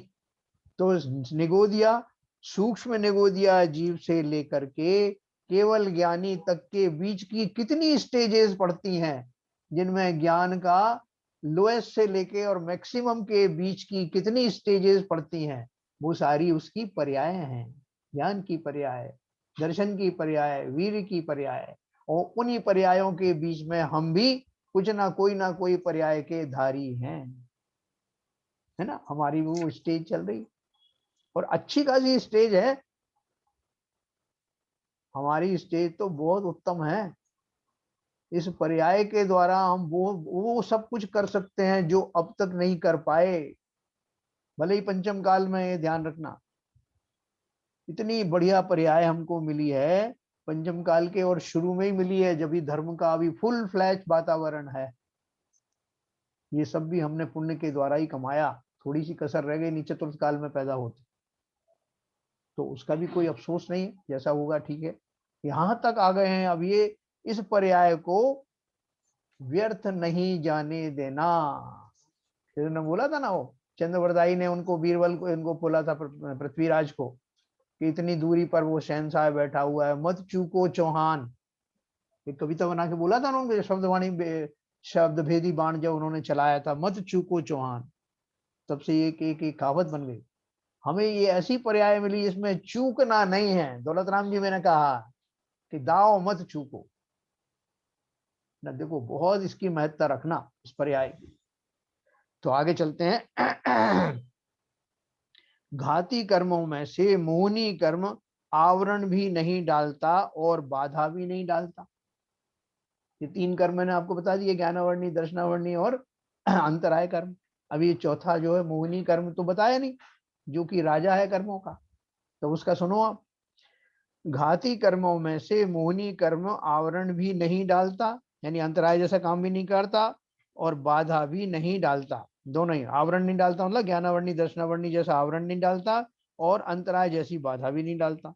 तो निगोदिया, सूक्ष्म निगोदिया जीव से लेकर के केवल ज्ञानी तक के बीच की कितनी स्टेजेस पड़ती हैं, जिनमें ज्ञान का लोएस्ट से लेके और मैक्सिमम के बीच की कितनी स्टेजेस पड़ती हैं, वो सारी उसकी पर्याय हैं। ज्ञान की पर्याय, दर्शन की पर्याय, वीर की पर्याय, और उन्हीं पर्यायों के बीच में हम भी कुछ ना कोई पर्याय के धारी हैं, है ना। हमारी वो स्टेज चल रही और अच्छी खासी स्टेज है हमारी। स्टेज तो बहुत उत्तम है। इस पर्याय के द्वारा हम वो सब कुछ कर सकते हैं जो अब तक नहीं कर पाए। भले ही पंचम काल में, ये ध्यान रखना, इतनी बढ़िया पर्याय हमको मिली है पंचम काल के, और शुरू में ही मिली है जब भी धर्म का अभी फुल फ्लैश वातावरण है। ये सब भी हमने पुण्य के द्वारा ही कमाया, थोड़ी सी कसर रह गई, नीचे चतुर्थ काल में पैदा होते, तो उसका भी कोई अफसोस नहीं है, जैसा होगा ठीक है। यहां तक आ गए हैं, अब ये इस पर्याय को व्यर्थ नहीं जाने देना। ने बोला था ना, वो चंद्रवरदाई ने उनको, बीरबल को, इनको बोला था, पृथ्वीराज को, कि इतनी दूरी पर वो शहंशाह बैठा हुआ है, मत चूको चौहान। एक कविता बना के बोला था ना उनको, शब्दवाणी शब्द भेदी बाण जब उन्होंने चलाया था, मत चूको चौहान, तब से एक कहावत बन गई। हमें ये ऐसी पर्याय मिली जिसमें चूकना नहीं है। दौलत राम जी मैंने कहा कि दाव मत चूको ना, देखो बहुत इसकी महत्ता रखना इस पर्याय की। तो आगे चलते हैं। घाती कर्मों में से मोहनी कर्म आवरण भी नहीं डालता और बाधा भी नहीं डालता। ये 3 कर्म मैंने आपको बता दिए, ज्ञानावर्णी, दर्शनावर्णी और अंतराय कर्म। अभी ये चौथा जो है मोहिनी कर्म तो बताया नहीं, जो कि राजा है कर्मों का, तो उसका सुनो आप। घाती कर्मों में से मोहिनी कर्म आवरण भी नहीं डालता, यानी अंतराय जैसा काम भी नहीं करता और बाधा भी नहीं डालता। दोनों ही, आवरण नहीं डालता मतलब ज्ञानावर्णी दर्शनावर्णी जैसा आवरण नहीं डालता और अंतराय जैसी बाधा भी नहीं डालता,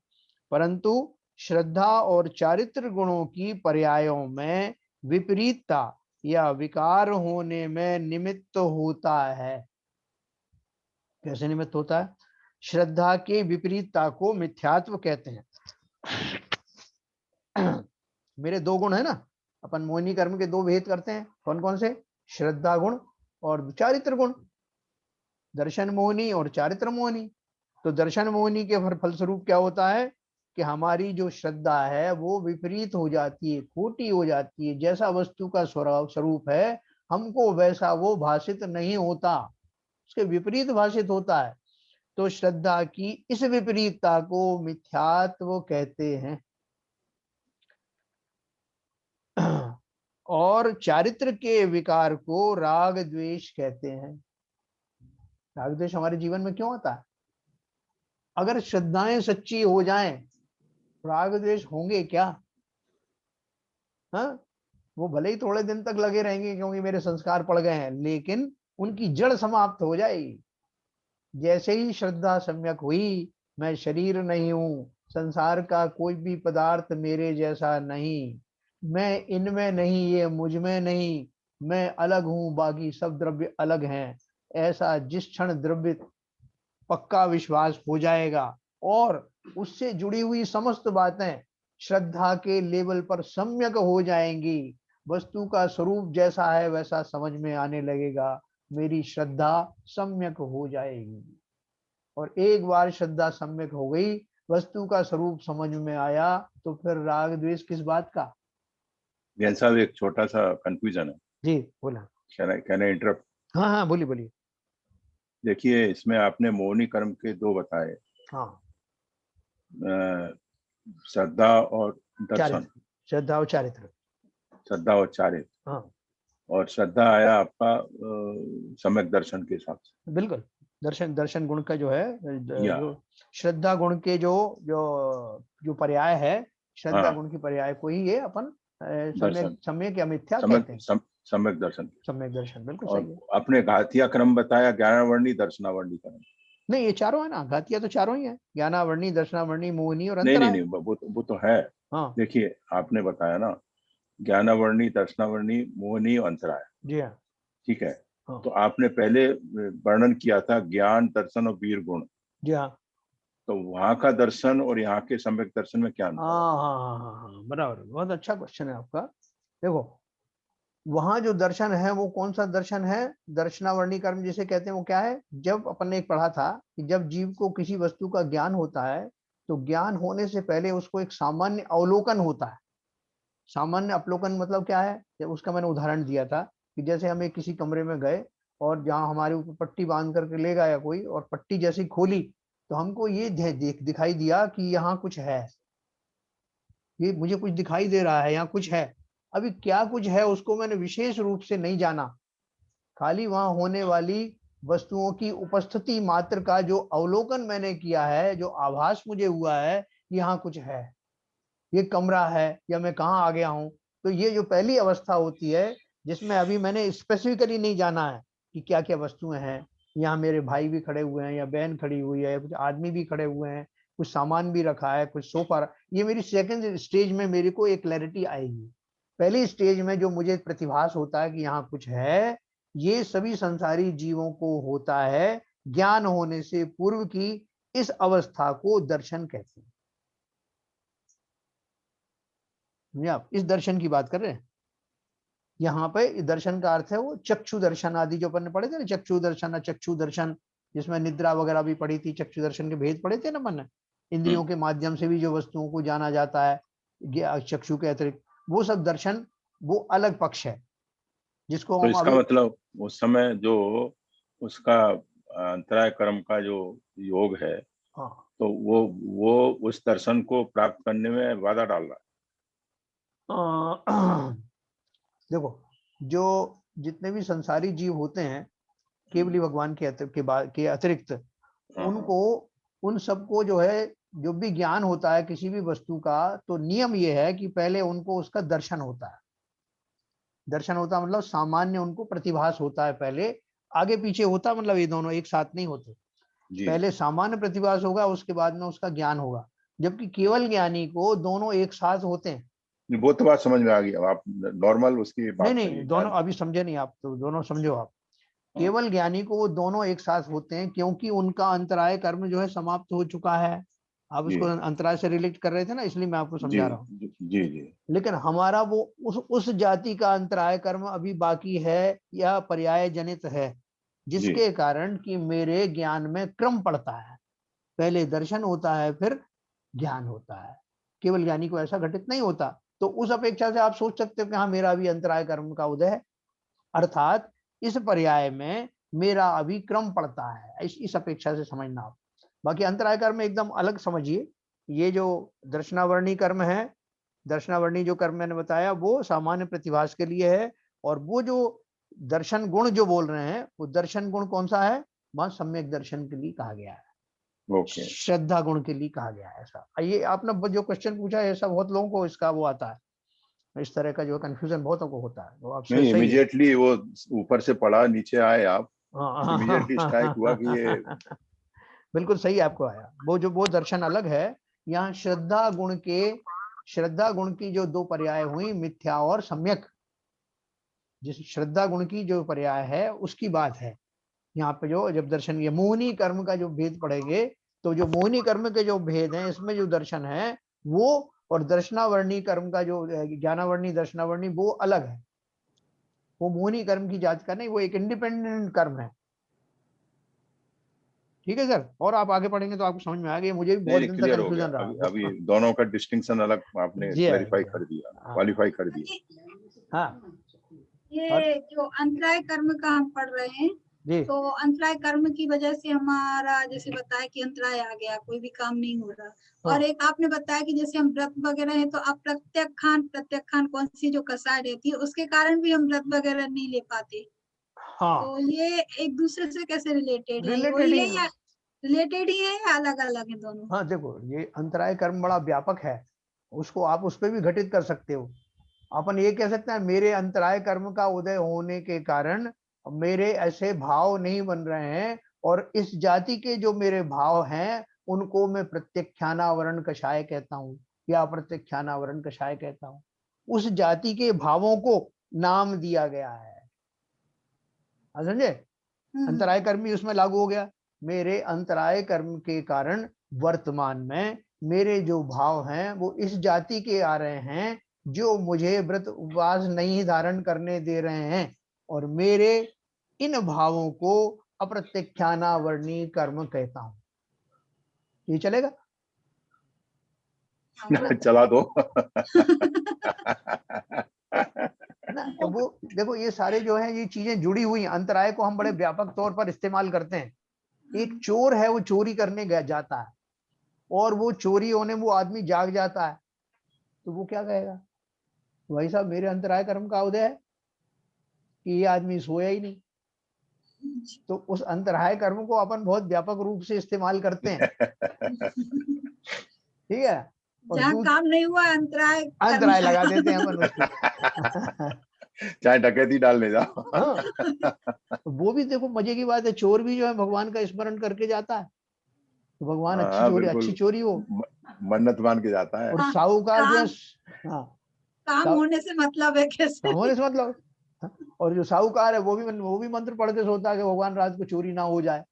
परंतु श्रद्धा और चारित्र गुणों की पर्यायों में विपरीतता या विकार होने में निमित्त होता है। कैसे निमित्त होता है? श्रद्धा के विपरीतता को मिथ्यात्व कहते हैं। मेरे 2 गुण है ना, अपन मोहिनी कर्म के 2 भेद करते हैं, कौन कौन से? श्रद्धा गुण और चारित्र गुण, दर्शन मोहिनी और चारित्र मोहिनी। तो दर्शन मोहिनी के फलस्वरूप क्या होता है कि हमारी जो श्रद्धा है वो विपरीत हो जाती है, खोटी हो जाती है। जैसा वस्तु का स्वरूप है हमको वैसा वो भाषित नहीं होता, उसके विपरीत भाषित होता है। तो श्रद्धा की इस विपरीतता को मिथ्यात्व कहते हैं। और चारित्र के विकार को राग द्वेष कहते हैं। राग द्वेष हमारे जीवन में क्यों आता है? अगर श्रद्धाएं सच्ची हो जाएं, राग द्वेष होंगे क्या? हाँ, वो भले ही थोड़े दिन तक लगे रहेंगे क्योंकि मेरे संस्कार पड़ गए हैं, लेकिन उनकी जड़ समाप्त हो जाएगी। जैसे ही श्रद्धा सम्यक हुई, मैं शरीर नहीं हूँ, संसार का कोई भी पदार्थ मेरे जैसा नहीं, मैं इनमें नहीं, ये मुझ में नहीं, मैं अलग हूँ, बाकी सब द्रव्य अलग हैं, ऐसा जिस क्षण द्रव्य पक्का विश्वास हो जाएगा और उससे जुड़ी हुई समस्त बातें श्रद्धा के लेवल पर सम्यक हो जाएंगी, वस्तु का स्वरूप जैसा है वैसा समझ में आने लगेगा, मेरी श्रद्धा सम्यक हो जाएगी। और एक बार श्रद्धा सम्यक हो गई, वस्तु का स्वरूप समझ में आया, तो फिर राग द्वेष किस बात का?
ज्ञान साहब, एक छोटा सा कंफ्यूजन है।
जी बोला।
Can I interrupt?
हाँ हाँ बोलिए बोलिए।
देखिए, इसमें आपने मोहिनी कर्म के 2 बताए।
हाँ
श्रद्धा और दर्शन,
चारित्र, श्रद्धा और चारित्र।
श्रद्धा और चारित्र।
हाँ
और श्रद्धा आया आपका सम्यक दर्शन के हिसाब से।
बिल्कुल, दर्शन गुण का जो है
या
जो श्रद्धा गुण के जो जो जो पर्याय है, श्रद्धा
हाँ,
गुण की पर्याय को ही ये अपन
दर्शन,
सम्यक या मिथ्या कहते हैं।
सम्यक दर्शन।
सम्यक दर्शन, बिल्कुल
और
सही है।
अपने घातिया क्रम बताया, ज्ञानावर्णी, दर्शनावर्णी क्रम।
नहीं, ये चारों है ना, घातिया तो चारों ही है, ज्ञानावर्णी, दर्शनावर्णी, मोहिनी और
नहीं नहीं
अंतराय।
नहीं, वो तो है।
हाँ
देखिए आपने बताया ना, ज्ञानावर्णी, दर्शनावर्णी, मोहिनी, अंतराय,
जी हाँ।
ठीक है।
हाँ
तो आपने पहले वर्णन किया था ज्ञान, दर्शन और वीर गुण।
जी हाँ।
तो वहां का दर्शन और यहाँ के सम्यक दर्शन में क्या अंतर है?
हाँ हाँ हाँ हाँ हाँ, बराबर, बहुत अच्छा क्वेश्चन है आपका। देखो, वहां जो दर्शन है वो कौन सा दर्शन है, दर्शनावर्णी कर्म जिसे कहते हैं, वो क्या है, जब अपन ने एक पढ़ा था कि जब जीव को किसी वस्तु का ज्ञान होता है, तो ज्ञान होने से पहले उसको एक सामान्य अवलोकन होता है। सामान्य अवलोकन मतलब क्या है, जब उसका मैंने उदाहरण दिया था कि जैसे हम एक किसी कमरे में गए और जहां हमारे ऊपर पट्टी बांध करके ले गया कोई, और पट्टी जैसी खोली तो हमको ये दिखाई दिया कि यहाँ कुछ है, ये मुझे कुछ दिखाई दे रहा है, यहाँ कुछ है। अभी क्या कुछ है उसको मैंने विशेष रूप से नहीं जाना, खाली वहां होने वाली वस्तुओं की उपस्थिति मात्र का जो अवलोकन मैंने किया है, जो आभास मुझे हुआ है, यहाँ कुछ है, ये कमरा है या मैं कहाँ आ गया हूँ। तो ये जो पहली अवस्था होती है जिसमें अभी मैंने स्पेसिफिकली नहीं जाना है कि क्या क्या वस्तुएं हैं, यहाँ मेरे भाई भी खड़े हुए हैं या बहन खड़ी हुई है, कुछ आदमी भी खड़े हुए हैं, कुछ सामान भी रखा है, कुछ सोफा, ये मेरी सेकंड स्टेज में मेरे को एक क्लैरिटी आएगी। पहली स्टेज में जो मुझे प्रतिभास होता है कि यहाँ कुछ है, ये सभी संसारी जीवों को होता है ज्ञान होने से पूर्व की इस अवस्था को दर्शन कहते हैं। आप इस दर्शन की बात कर रहे हैं, यहाँ पे दर्शन का अर्थ है वो चक्षु दर्शन आदि जो अपन ने पढ़े थे ना, चक्षु दर्शन, जिसमें निद्रा वगैरह भी पढ़ी थी, चक्षु दर्शन के भेद पढ़े थे ना अपन ने, इंद्रियों के माध्यम से भी जो वस्तुओं को जाना जाता है चक्षु के अतिरिक्त, वो सब दर्शन, वो अलग पक्ष है जिसको
तो
हम
इसका
अभी।
मतलब उस समय जो उसका अंतराय कर्म का जो योग है,
हाँ
तो वो उस दर्शन को प्राप्त करने में बाधा डाल रहा
देखो, जो जितने भी संसारी जीव होते हैं केवली भगवान के अतिरिक्त,
है। हाँ हाँ
उनको, उन सबको जो है, जो भी ज्ञान होता है किसी भी वस्तु का, तो नियम ये है कि पहले उनको उसका दर्शन होता है। दर्शन होता मतलब सामान्य उनको प्रतिभास होता है पहले, आगे पीछे होता मतलब ये दोनों एक साथ नहीं होते।
जी।
पहले सामान्य प्रतिभास होगा, उसके बाद में उसका ज्ञान होगा, जबकि केवल ज्ञानी को दोनों एक साथ होते हैं।
वो तो बात समझ में आ गई, अब आप नॉर्मल उसकी
नहीं
बात
नहीं,
करिए
दोनों
ज्ञान।
अभी समझे नहीं आप, तो दोनों समझो आप।
हाँ
केवल ज्ञानी को वो दोनों एक साथ होते हैं क्योंकि उनका अंतराय कर्म जो है समाप्त हो चुका है। आप
जी
उसको अंतराय से रिलेट कर रहे थे ना, इसलिए मैं आपको
जी
समझा रहा हूँ।
जी जी जी।
लेकिन हमारा वो उस जाति का अंतराय कर्म अभी बाकी है या पर्याय जनित है,
जी
जिसके कारण कि मेरे ज्ञान में क्रम पड़ता है, पहले दर्शन होता है फिर ज्ञान होता है। केवल ज्ञानी को ऐसा घटित नहीं होता। तो उस अपेक्षा से आप सोच सकते हो कि हाँ, मेरा अभी अंतराय कर्म का उदय है, अर्थात इस पर्याय में मेरा अभी क्रम पड़ता है, इस अपेक्षा से समझना आप। बाकी अंतराय कर्म एकदम अलग समझिए। ये जो दर्शनावर्णी कर्म है, दर्शनावर्णी जो कर्म मैंने बताया वो सामान्य प्रतिभास के लिए है, और वो जो दर्शन गुण जो बोल रहे हैं, वो दर्शन गुण कौन सा है, वहां सम्यक दर्शन के लिए कहा गया है,
ओके।
श्रद्धा गुण के लिए कहा गया है। ऐसा ये आपने जो क्वेश्चन पूछा है, ऐसा बहुत लोगों को इसका वो आता है, इस तरह का जो कंफ्यूजन बहुतों को होता है, तो आपसे
नहीं,
सही है।
इमीडिएटली वो ऊपर से पढ़ा, नीचे आए आप, इमीडिएटली स्ट्राइक हुआ कि ये
हाँ, बिल्कुल सही आपको आया। वो दर्शन अलग है। यहाँ श्रद्धा गुण की जो दो पर्याय हुई, मिथ्या और सम्यक, जिस श्रद्धा गुण की जो पर्याय है उसकी बात है यहाँ पे। जो जब दर्शन, ये मोहिनी कर्म का जो भेद पढ़ेंगे, तो जो मोहिनी कर्म के जो भेद हैं इसमें जो दर्शन है वो, और दर्शनावर्णी कर्म का जो ज्ञानावर्णी दर्शनावर्णी, वो अलग है। वो मोहिनी कर्म की जात का नहीं, वो एक इंडिपेंडेंट कर्म है। ठीक है सर, और आप आगे पढ़ेंगे तो आपको समझ में आ गया, मुझे भी
नहीं
बहुत
नहीं,
दिन से
क्लियर हो गया।
कंफ्यूजन रहा
अभी अभी
वो।
दोनों का डिस्टिंक्शन अलग आपने
जी है,
क्लैरिफाई
जी
कर दिया,
हाँ
क्वालिफाई कर दिया।
हाँ। और
ये जो अंतराय कर्म का हम पढ़ रहे हैं,
जी
तो अंतराय कर्म की वजह से हमारा जैसे बताया कि अंतराय आ गया, कोई भी काम नहीं हो रहा। और
हाँ
एक आपने बताया कि जैसे हम व्रत वगैरह है तो आप प्रत्यक्ष खान कौन सी जो कसाय रहती है उसके कारण भी हम व्रत वगैरह नहीं ले पाते।
हाँ
तो ये एक दूसरे से कैसे रिलेटेड है,
रिलेटेड
वही
ही
है या रिलेटेड ही है या अलग अलग है दोनों?
हाँ देखो, ये अंतराय कर्म बड़ा व्यापक है, उसको आप उस पर भी घटित कर सकते हो। अपन ये कह सकते हैं मेरे अंतराय कर्म का उदय होने के कारण मेरे ऐसे भाव नहीं बन रहे हैं, और इस जाति के जो मेरे भाव हैं उनको मैं प्रत्यक्षानावरण कषाय कहता हूँ या प्रत्यक्षानावरण कषाय कहता हूँ। उस जाति के भावों को नाम दिया गया है, समझे? अंतराय कर्म भी उसमें लागू हो गया। मेरे अंतराय कर्म के कारण वर्तमान में मेरे जो भाव हैं वो इस जाति के आ रहे हैं जो मुझे व्रत उपवास नहीं धारण करने दे रहे हैं, और मेरे इन भावों को अप्रत्यक्षानावरणी कर्म कहता हूं। ये चलेगा?
चला दो।
ना तो वो देखो, ये सारे जो है ये चीजें जुड़ी हुई हैं। अंतराय को हम बड़े व्यापक तौर पर इस्तेमाल करते हैं। एक चोर है, वो चोरी करने जाता है, और वो चोरी होने वो आदमी जाग जाता है, तो वो क्या कहेगा? भाई साहब, मेरे अंतराय कर्म का उदय है कि ये आदमी सोया ही नहीं। तो उस अंतराय कर्म को अपन बहुत व्यापक रूप से इस्तेमाल करते हैं, ठीक है। और
जहाँ काम नहीं हुआ
अंतराय लगा देते हैं अपन उसको।
चाहे डकैती डालने जाओ।
हाँ, वो भी देखो मजे की बात है, चोर भी जो है भगवान का स्मरण करके जाता है, तो भगवान
हाँ बिल्कुल,
अच्छी चोरी हो।
मन्नत मान के जाता है।
और साहूकार जो है, हाँ
काम होने से मतलब है कैसे?
काम होने से मतलब। और जो साहूकार है वो भी मंत्र पढ़ के सोता है कि भगवान रात को चोरी ना हो जाए।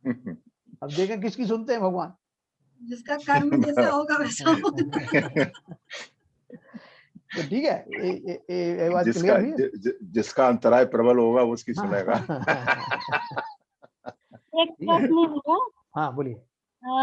अब देखें किसकी सुनते हैं भगवान?
जिसका कर्म जैसा होगा वैसा होगा।
तो ठीक है, ये बात
जिसका
क्लियर हुई है?
जिसका अंतराय प्रबल होगा उसकी सुनेगा।
एक प्रश्न है
हाँ बोलिए।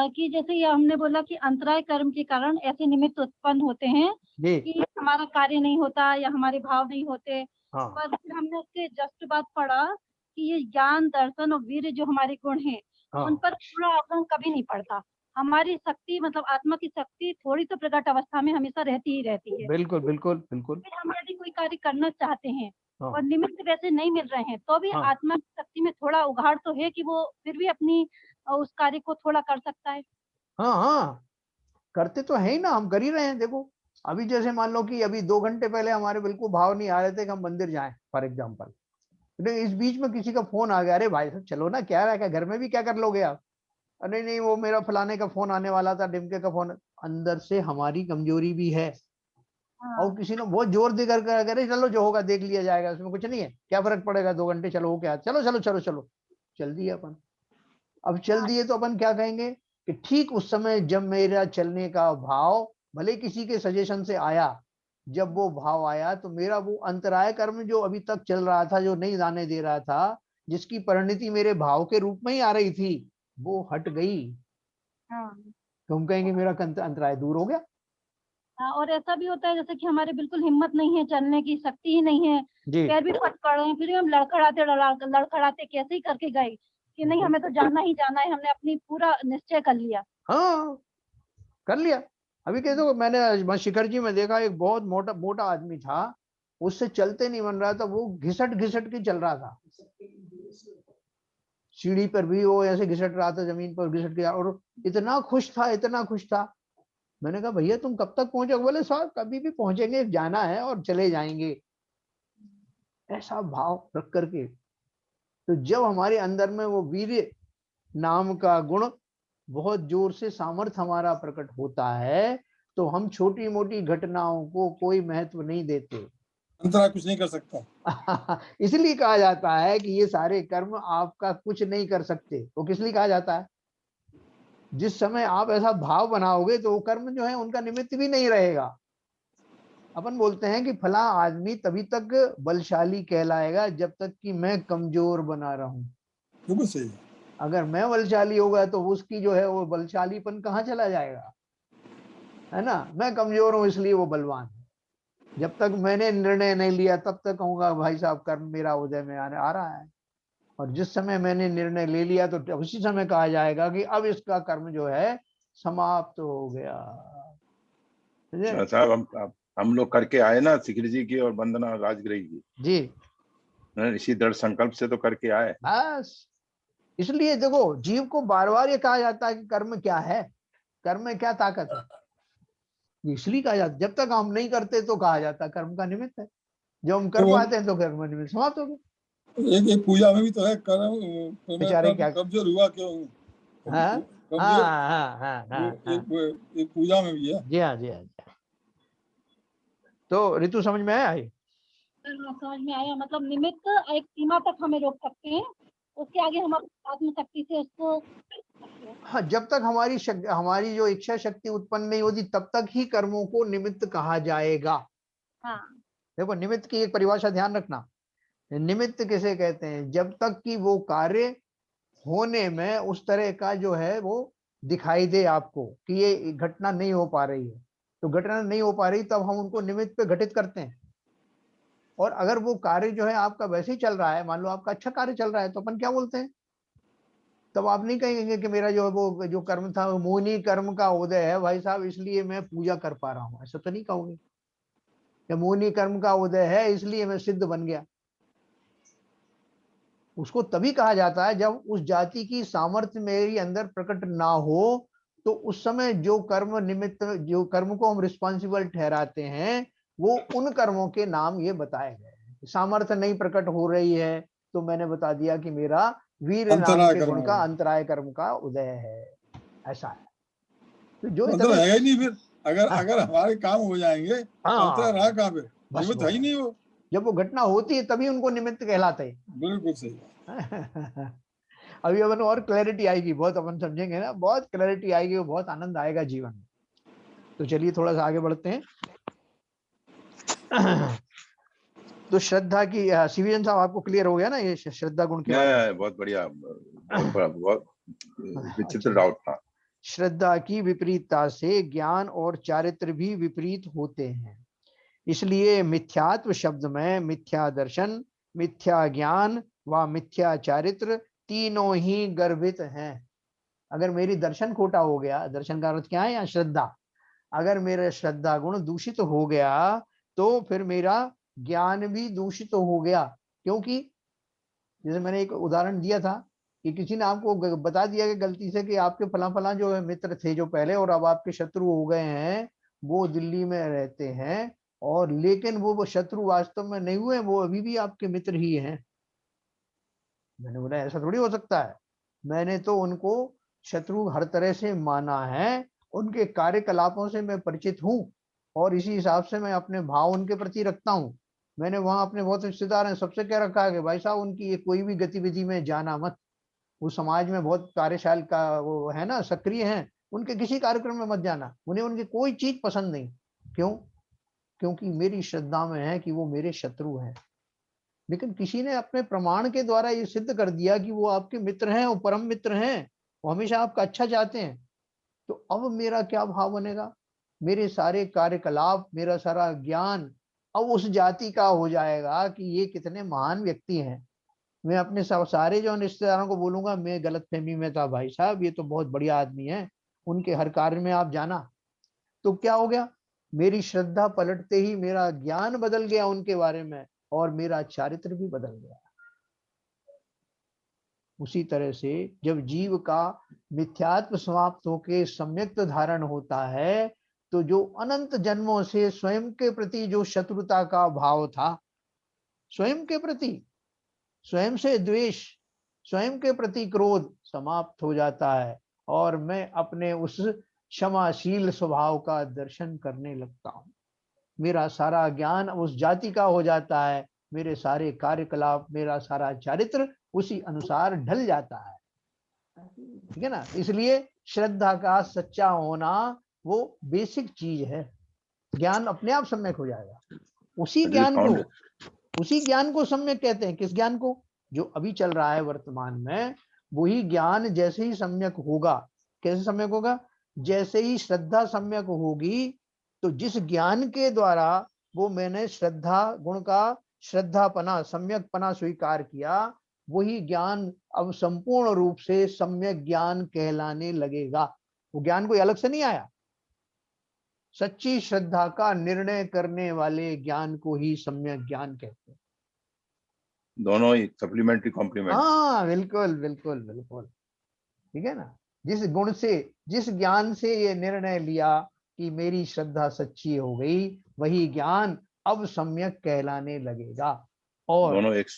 कि जैसे ये हमने बोला कि अंतराय कर्म के कारण ऐसे निमित्त उत्पन्न होते हैं
जी
कि हमारा कार्य नहीं होता या हमारे भाव नहीं होते,
हाँ
पर फिर हमने उसके जस्ट बाद पढ़ा कि ये ज्ञान, दर्शन और वीर्य जो हमारे गुण हैं
हाँ
उन पर पूरा आक्रमण कभी नहीं पड़ता। हमारी शक्ति मतलब आत्मा की शक्ति थोड़ी तो प्रकट अवस्था में हमेशा रहती ही रहती है।
बिल्कुल बिल्कुल बिल्कुल।
फिर हम यदि कोई कार्य करना चाहते हैं
हाँ
और निमित्त वैसे नहीं मिल रहे हैं तो भी
हाँ
आत्मा की शक्ति में थोड़ा उघाड़ तो है कि वो फिर भी अपनी उस कार्य को थोड़ा कर सकता है।
हाँ हाँ, करते तो है ही ना, हम कर ही रहे हैं। देखो अभी जैसे मान लो कि अभी 2 घंटे पहले हमारे बिल्कुल भाव नहीं आ रहे थे कि हम मंदिर जाएं फॉर एग्जाम्पल, लेकिन इस बीच में किसी का फोन आ गया, अरे भाई साहब चलो ना, क्या है, क्या घर में भी क्या कर लोगे आप? अरे नहीं वो मेरा फलाने का फोन आने वाला था, डिमके का फोन। अंदर से हमारी कमजोरी भी है,
हाँ,
और किसी ने बहुत जोर देकर कर करे चलो जो होगा देख लिया जाएगा, उसमें कुछ नहीं है, क्या फर्क पड़ेगा, 2 घंटे चलो हो क्या, चलो चलो चलो चलो, चल दिए अपन। अब चल दिए तो अपन क्या कहेंगे कि ठीक उस समय जब मेरा चलने का भाव भले किसी के सजेशन से आया, जब वो भाव आया तो मेरा वो अंतराय कर्म जो अभी तक चल रहा था, जो नहीं जाने दे रहा था, जिसकी परिणति मेरे भाव के रूप में ही आ रही थी, वो हट गई।
हाँ,
तो हम कहेंगे मेरा अंतराय दूर हो गया।
हाँ। और ऐसा भी होता है जैसे कि हमारे बिल्कुल हिम्मत नहीं है, चलने की शक्ति ही नहीं है,
जी
पैर भी पकड़ रहे हैं, फिर भी हम लड़खड़ाते कैसे ही करके गए कि नहीं हमें तो जाना ही जाना है, हमने अपनी पूरा निश्चय कर लिया।
हाँ कर लिया। अभी कह दो, मैंने शिखर जी में देखा, एक बहुत मोटा मोटा आदमी था, उससे चलते नहीं बन रहा था, वो घिसट घिसट के चल रहा था, सीढ़ी पर भी वो ऐसे घिसट रहा था, जमीन पर घिसट गया, और इतना खुश था, इतना खुश था। मैंने कहा भैया तुम कब तक पहुंचोगे? बोले साहब कभी भी पहुंचेंगे, जाना है और चले जाएंगे, ऐसा भाव रख करके। तो जब हमारे अंदर में वो वीर्य नाम का गुण बहुत जोर से सामर्थ्य हमारा प्रकट होता है, तो हम छोटी मोटी घटनाओं को कोई महत्व नहीं देते।
अंतराय कुछ नहीं कर सकता।
इसलिए कहा जाता है कि ये सारे कर्म आपका कुछ नहीं कर सकते। वो किस लिए कहा जाता है? जिस समय आप ऐसा भाव बनाओगे तो वो कर्म जो है उनका निमित्त भी नहीं रहेगा। अपन बोलते हैं कि फला आदमी तभी तक बलशाली कहलाएगा जब तक कि मैं कमजोर बना रहूं।
बिल्कुल सही है।
अगर मैं बलशाली होगा तो उसकी जो है वो बलशालीपन कहाँ चला जाएगा, है ना? मैं कमजोर हूं इसलिए वो बलवान है। जब तक मैंने निर्णय नहीं लिया तब तक कहूंगा भाई साहब कर्म मेरा उदय में आ रहा है। और जिस समय मैंने निर्णय ले लिया तो उसी समय कहा जाएगा कि अब इसका कर्म जो है समाप्त हो गया। समझे?
साहब हम लोग करके आए ना सिकरी जी की और वंदना राजगिरी की,
जी
इसी दृढ़ संकल्प से तो करके आए।
बस इसलिए देखो जीव को बार बार ये कहा जाता है कि कर्म क्या है, कर्म में क्या ताकत है, इसलिए कहा जाता है। जब तक हम नहीं करते तो कहा जाता है कर्म का निमित्त है, जब हम कर
तो
पाते हैं तो कर्म निमित्त समाप्त हो गया।
एक पूजा में भी तो है कर्म,
बेचारे क्या,
कमजोर हुआ क्यों,
हाँ
कमजोर,
हाँ
एक पूजा में भी है।
जी हाँ जी हाँ जी हाँ। तो ऋतु समझ में आया है?
समझ में आया, मतलब निमित्त एक सीमा तक हमें रोक सकते हैं, उसके आगे हम आत्म शक्ति से उसको
हाँ, जब तक हमारी जो इच्छा शक्ति उत्पन्न नहीं होती तब तक ही कर्मों को निमित्त कहा जाएगा।
हाँ
देखो निमित्त की एक परिभाषा ध्यान रखना, निमित्त किसे कहते हैं, जब तक कि वो कार्य होने में उस तरह का जो है वो दिखाई दे आपको कि ये घटना नहीं हो पा रही है, तो घटना नहीं हो पा रही तब हम उनको निमित्त पे घटित करते हैं। और अगर वो कार्य जो है आपका वैसे ही चल रहा है, मान लो आपका अच्छा कार्य चल रहा है, तो अपन क्या बोलते हैं, तब आप नहीं कहेंगे कि मेरा जो वो जो कर्म था वो मोहिनी कर्म का उदय है भाई साहब इसलिए मैं पूजा कर पा रहा हूँ, ऐसा तो नहीं कहोगे। या मोहिनी कर्म का उदय है इसलिए मैं सिद्ध बन गया। उसको तभी कहा जाता है जब उस जाति की सामर्थ्य मेरे अंदर प्रकट ना हो, तो उस समय जो कर्म निमित्त, जो कर्म को हम रिस्पॉन्सिबल ठहराते हैं, वो उन कर्मों के नाम ये बताए गए। सामर्थ्य नहीं प्रकट हो रही है तो मैंने बता दिया कि मेरा वीर नाम
अंतराय
के
कर्म
गुण
हो
का
गया,
अंतराय कर्म का उदय है, ऐसा है। तो जो
अंतर
तभी
है ही नहीं फिर। अगर
हाँ
अगर हमारे काम हो जाएंगे तो अंतर रहा
हाँ,
कहाँ पे,
बस
निमित्त
वो
है ही
है,
नहीं वो।
जब वो घटना होती है तभी उनको निमित्त कहलाते
बिल्कुल सही।
हैं। अभी अपन और क्लैरिटी आएगी, बहुत अपन समझेंगे ना, बहुत क्लैरिटी आएगी, बहुत आनंद आएगा जीवन में। तो चलिए थोड़ा सा आगे बढ़ते हैं। तो श्रद्धा की सिविजन साहब आपको क्लियर हो गया ना ये श्रद्धा गुण के बारे में?
बहुत बढ़िया, बहुत विचित्र
अच्छा,
डाउट था।
श्रद्धा की विपरीतता से ज्ञान और चारित्र भी विपरीत होते हैं, इसलिए मिथ्यात्व शब्द में मिथ्या दर्शन, मिथ्या ज्ञान व मिथ्या चारित्र तीनों ही गर्भित हैं। अगर मेरी दर्शन खोटा हो गया, दर्शन का अर्थ क्या है यहाँ, श्रद्धा, अगर मेरा श्रद्धा गुण दूषित हो गया तो फिर मेरा ज्ञान भी दूषित हो गया। क्योंकि जैसे मैंने एक उदाहरण दिया था कि किसी ने आपको बता दिया कि गलती से कि आपके फला फला जो मित्र थे जो पहले और अब आपके शत्रु हो गए हैं, वो दिल्ली में रहते हैं, और लेकिन वो शत्रु वास्तव में नहीं हुए, वो अभी भी आपके मित्र ही हैं। मैंने बोला ऐसा थोड़ी हो सकता है, मैंने तो उनको शत्रु हर तरह से माना है, उनके कार्यकलापों से मैं परिचित हूँ और इसी हिसाब से मैं अपने भाव उनके प्रति रखता हूँ। मैंने वहां अपने बहुत रिश्तेदार हैं, सबसे कह रखा है कि भाई साहब उनकी ये कोई भी गतिविधि में जाना मत, वो समाज में बहुत कार्यशाल का वो है ना, सक्रिय हैं, उनके किसी कार्यक्रम में मत जाना, उन्हें उनकी कोई चीज पसंद नहीं। क्यों? क्योंकि मेरी श्रद्धा में है कि वो मेरे शत्रु हैं। लेकिन किसी ने अपने प्रमाण के द्वारा ये सिद्ध कर दिया कि वो आपके मित्र हैं, वो परम मित्र हैं, वो हमेशा आपका अच्छा चाहते हैं, तो अब मेरा क्या भाव बनेगा, मेरे सारे कार्यकलाप, मेरा सारा ज्ञान अब उस जाति का हो जाएगा कि ये कितने महान व्यक्ति हैं। मैं अपने सारे जो रिश्तेदारों को बोलूंगा मैं गलत फहमी में था भाई साहब, ये तो बहुत बढ़िया आदमी है, उनके हर कार्य में आप जाना। तो क्या हो गया, मेरी श्रद्धा पलटते ही मेरा ज्ञान बदल गया उनके बारे में और मेरा चारित्र भी बदल गया। उसी तरह से जब जीव का मिथ्यात्व समाप्त होकर सम्यक्त धारण होता है, तो जो अनंत जन्मों से स्वयं के प्रति जो शत्रुता का भाव था, स्वयं के प्रति, स्वयं से द्वेष, स्वयं के प्रति क्रोध समाप्त हो जाता है और मैं अपने उस क्षमाशील स्वभाव का दर्शन करने लगता हूँ। मेरा सारा ज्ञान उस जाति का हो जाता है, मेरे सारे कार्यकलाप, मेरा सारा चारित्र उसी अनुसार ढल जाता है। ठीक है ना? इसलिए श्रद्धा का सच्चा होना वो बेसिक चीज है। ज्ञान अपने आप सम्यक हो जाएगा। उसी ज्ञान को सम्यक कहते हैं। किस ज्ञान को? जो अभी चल रहा है वर्तमान में, वही ज्ञान जैसे ही सम्यक होगा, कैसे सम्यक होगा, जैसे ही श्रद्धा सम्यक होगी, तो जिस ज्ञान के द्वारा वो मैंने श्रद्धा गुण का श्रद्धापना सम्यकपना स्वीकार किया, वही ज्ञान अब संपूर्ण रूप से सम्यक ज्ञान कहलाने लगेगा। वो ज्ञान कोई अलग से नहीं आया। सच्ची श्रद्धा का निर्णय करने वाले ज्ञान को ही सम्यक ज्ञान कहते हैं।
दोनों ही सप्लीमेंट्री कॉम्प्लीमेंट।
हाँ बिल्कुल बिल्कुल बिल्कुल, ठीक है ना। जिस गुण से, जिस ज्ञान से ये निर्णय लिया कि मेरी श्रद्धा सच्ची हो गई, वही ज्ञान अब सम्यक कहलाने लगेगा। और
दोनों एक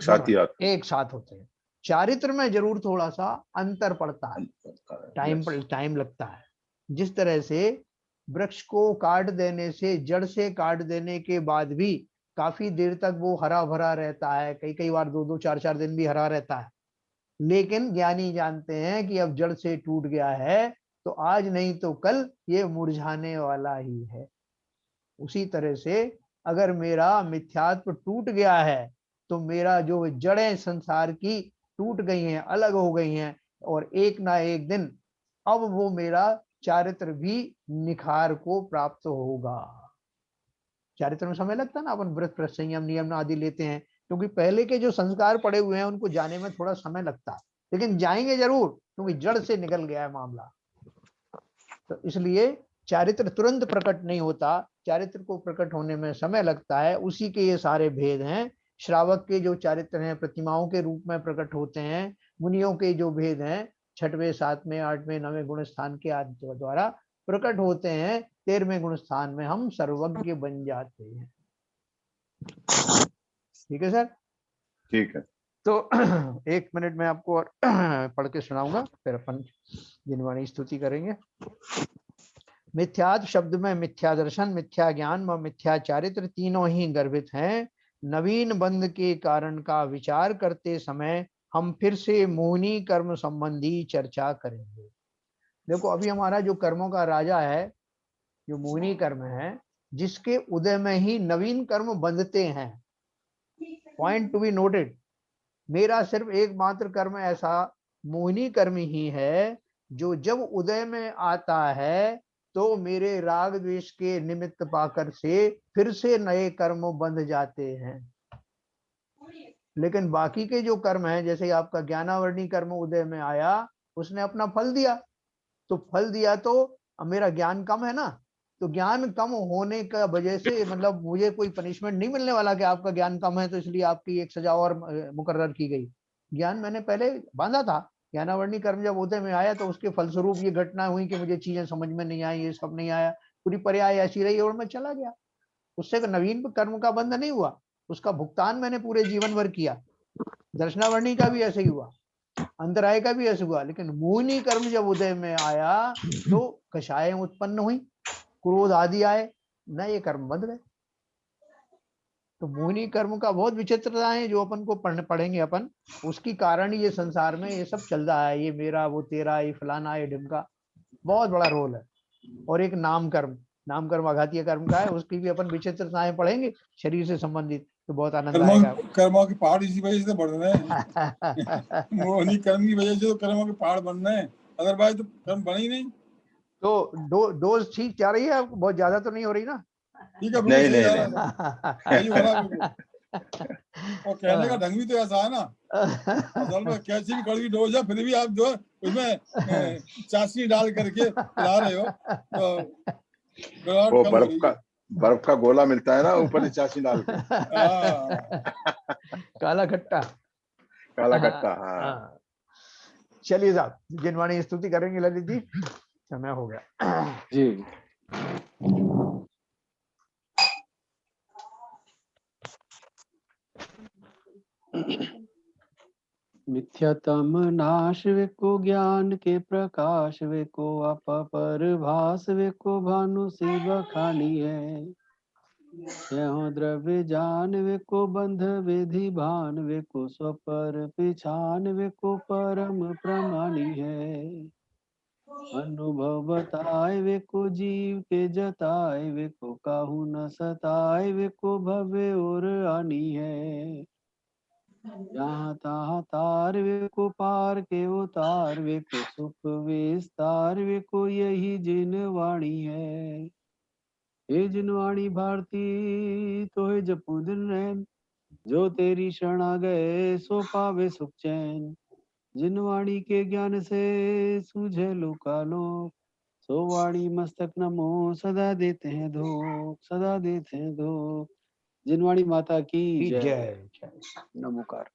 साथ ही आते
एक साथ होते हैं। चारित्र में जरूर थोड़ा सा अंतर पड़ता है,
हैं।
टाइम लगता है। जिस तरह से वृक्ष को काट देने से, जड़ से काट देने के बाद भी काफी देर तक वो हरा भरा रहता है, कई बार 2-2 4-4 दिन भी हरा रहता है, लेकिन ज्ञानी जानते हैं कि अब जड़ से टूट गया है तो आज नहीं तो कल ये मुरझाने वाला ही है। उसी तरह से अगर मेरा मिथ्यात्व टूट गया है तो मेरा जो जड़ें संसार की टूट गई हैं, अलग हो गई हैं, और एक ना एक दिन अब वो मेरा चारित्र भी निखार को प्राप्त होगा। चारित्र में समय लगता है ना, अपन व्रत संयम नियम आदि लेते हैं, क्योंकि पहले के जो संस्कार पड़े हुए हैं उनको जाने में थोड़ा समय लगता है, लेकिन जाएंगे जरूर, क्योंकि जड़ से निकल गया है मामला। तो इसलिए चारित्र तुरंत प्रकट नहीं होता, चारित्र को प्रकट होने में समय लगता है। उसी के ये सारे भेद हैं। श्रावक के जो चारित्र हैं प्रतिमाओं के रूप में प्रकट होते हैं, मुनियों के जो भेद हैं 6वें 7वें 8वें 9वें गुण स्थान के आदि द्वारा प्रकट होते हैं। 13वें गुण स्थान में हम सर्वज्ञ बन जाते हैं। ठीक है सर,
ठीक है।
तो 1 मिनट में आपको और पढ़ के सुनाऊंगा, फिर अपन जिनवाणी स्तुति करेंगे। मिथ्यात्व शब्द में मिथ्या दर्शन, मिथ्या ज्ञान व मिथ्या चारित्र तीनों ही गर्भित हैं। नवीन बंध के कारण का विचार करते समय हम फिर से मोहिनी कर्म संबंधी चर्चा करेंगे। देखो अभी हमारा जो कर्मों का राजा है, जो मोहिनी कर्म है, जिसके उदय में ही नवीन कर्म बंधते हैं। पॉइंट टू बी नोटेड, मेरा सिर्फ एकमात्र कर्म ऐसा मोहिनी कर्म ही है जो जब उदय में आता है तो मेरे राग द्वेष के निमित्त पाकर से फिर से नए कर्म बंध जाते हैं। लेकिन बाकी के जो कर्म हैं, जैसे आपका ज्ञानावर्णी कर्म उदय में आया, उसने अपना फल दिया, तो फल दिया तो मेरा ज्ञान कम है ना, तो ज्ञान कम होने का वजह से मतलब मुझे कोई पनिशमेंट नहीं मिलने वाला कि आपका ज्ञान कम है तो इसलिए आपकी एक सजा और मुकर्रर की गई। ज्ञान मैंने पहले बांधा था, ज्ञानावर्णी कर्म जब उदय में आया तो उसके फलस्वरूप ये घटना हुई कि मुझे चीजें समझ में नहीं आई, ये सब नहीं आया, पूरी पर्याय ऐसी रही और मैं चला गया। उससे नवीन कर्म का बंध नहीं हुआ, उसका भुगतान मैंने पूरे जीवन भर किया। दर्शनावर्णी का भी ऐसे ही हुआ, अंतराय का भी ऐसे हुआ। लेकिन मोहिनी कर्म जब उदय में आया तो कषाय उत्पन्न हुई, क्रोध आदि आए, नए कर्म बंध गए। तो मोहिनी कर्म का बहुत विचित्रता है जो अपन को पढ़ेंगे अपन, उसकी कारण ये संसार में ये सब चल रहा है, ये मेरा वो तेरा, ये फलाना ये ढिमका, बहुत बड़ा रोल है। और एक नाम कर्म आघातीय कर्म का है, उसकी भी अपन विचित्रताएं पढ़ेंगे शरीर से संबंधित, तो बहुत आनंद आएगा।
कर्मों के पहाड़ इसी वजह से बढ़ रहे हैं। मोहिनी कर्म की वजह से तो कर्मों के पहाड़ बन रहे हैं, अदरवाइज तो कर्म बने ही नहीं।
तो डोज ठीक जा रही है, बहुत ज्यादा तो नहीं हो रही ना?
ठीक है,
नहीं
सही
नहीं
जा रहा है, सही हो रहा है। और कहने का ढंग भी तो ऐसा है ना, असल में कैसी भी कड़वी डोज है फिर भी आप जो उसमें चाशनी डाल करके पिला रहे हो तो
वो बर्फ का गोला मिलता है ना ऊपर से चाशनी डाल के,
काला खट्टा।
काला खट्टा। हाँ
चलिए साहब, जिनवाणी स्तुति करेंगे ललित जी, समय हो गया
जी। मिथ्यातम नाश वे को ज्ञान के प्रकाश वे को अपरभास वे को भानु सी बखानी है। यहो द्रव्य जान वे को बंध विधि भान वे को स्वपर पिछान वे को परम प्रमाणी है। अनुभव बताए वे को जीव के जताए वे को काहू न सताए वे को भव्य और आनी है। जहाँ तहाँ तार वे को पार के उतार वे को सुख विस्तार वे को यही जिनवाणी है। हे जिनवाणी भारती तो हे जपू दिन रैन जो तेरी शरण आ गए सो पावे सुख चैन। जिन वाणी के ज्ञान से सूझे लोकालोक, सो वाणी मस्तक नमो सदा देते हैं धूप, सदा देते हैं धूप। जिनवाणी माता की जय।
जय जय।
नमोकार।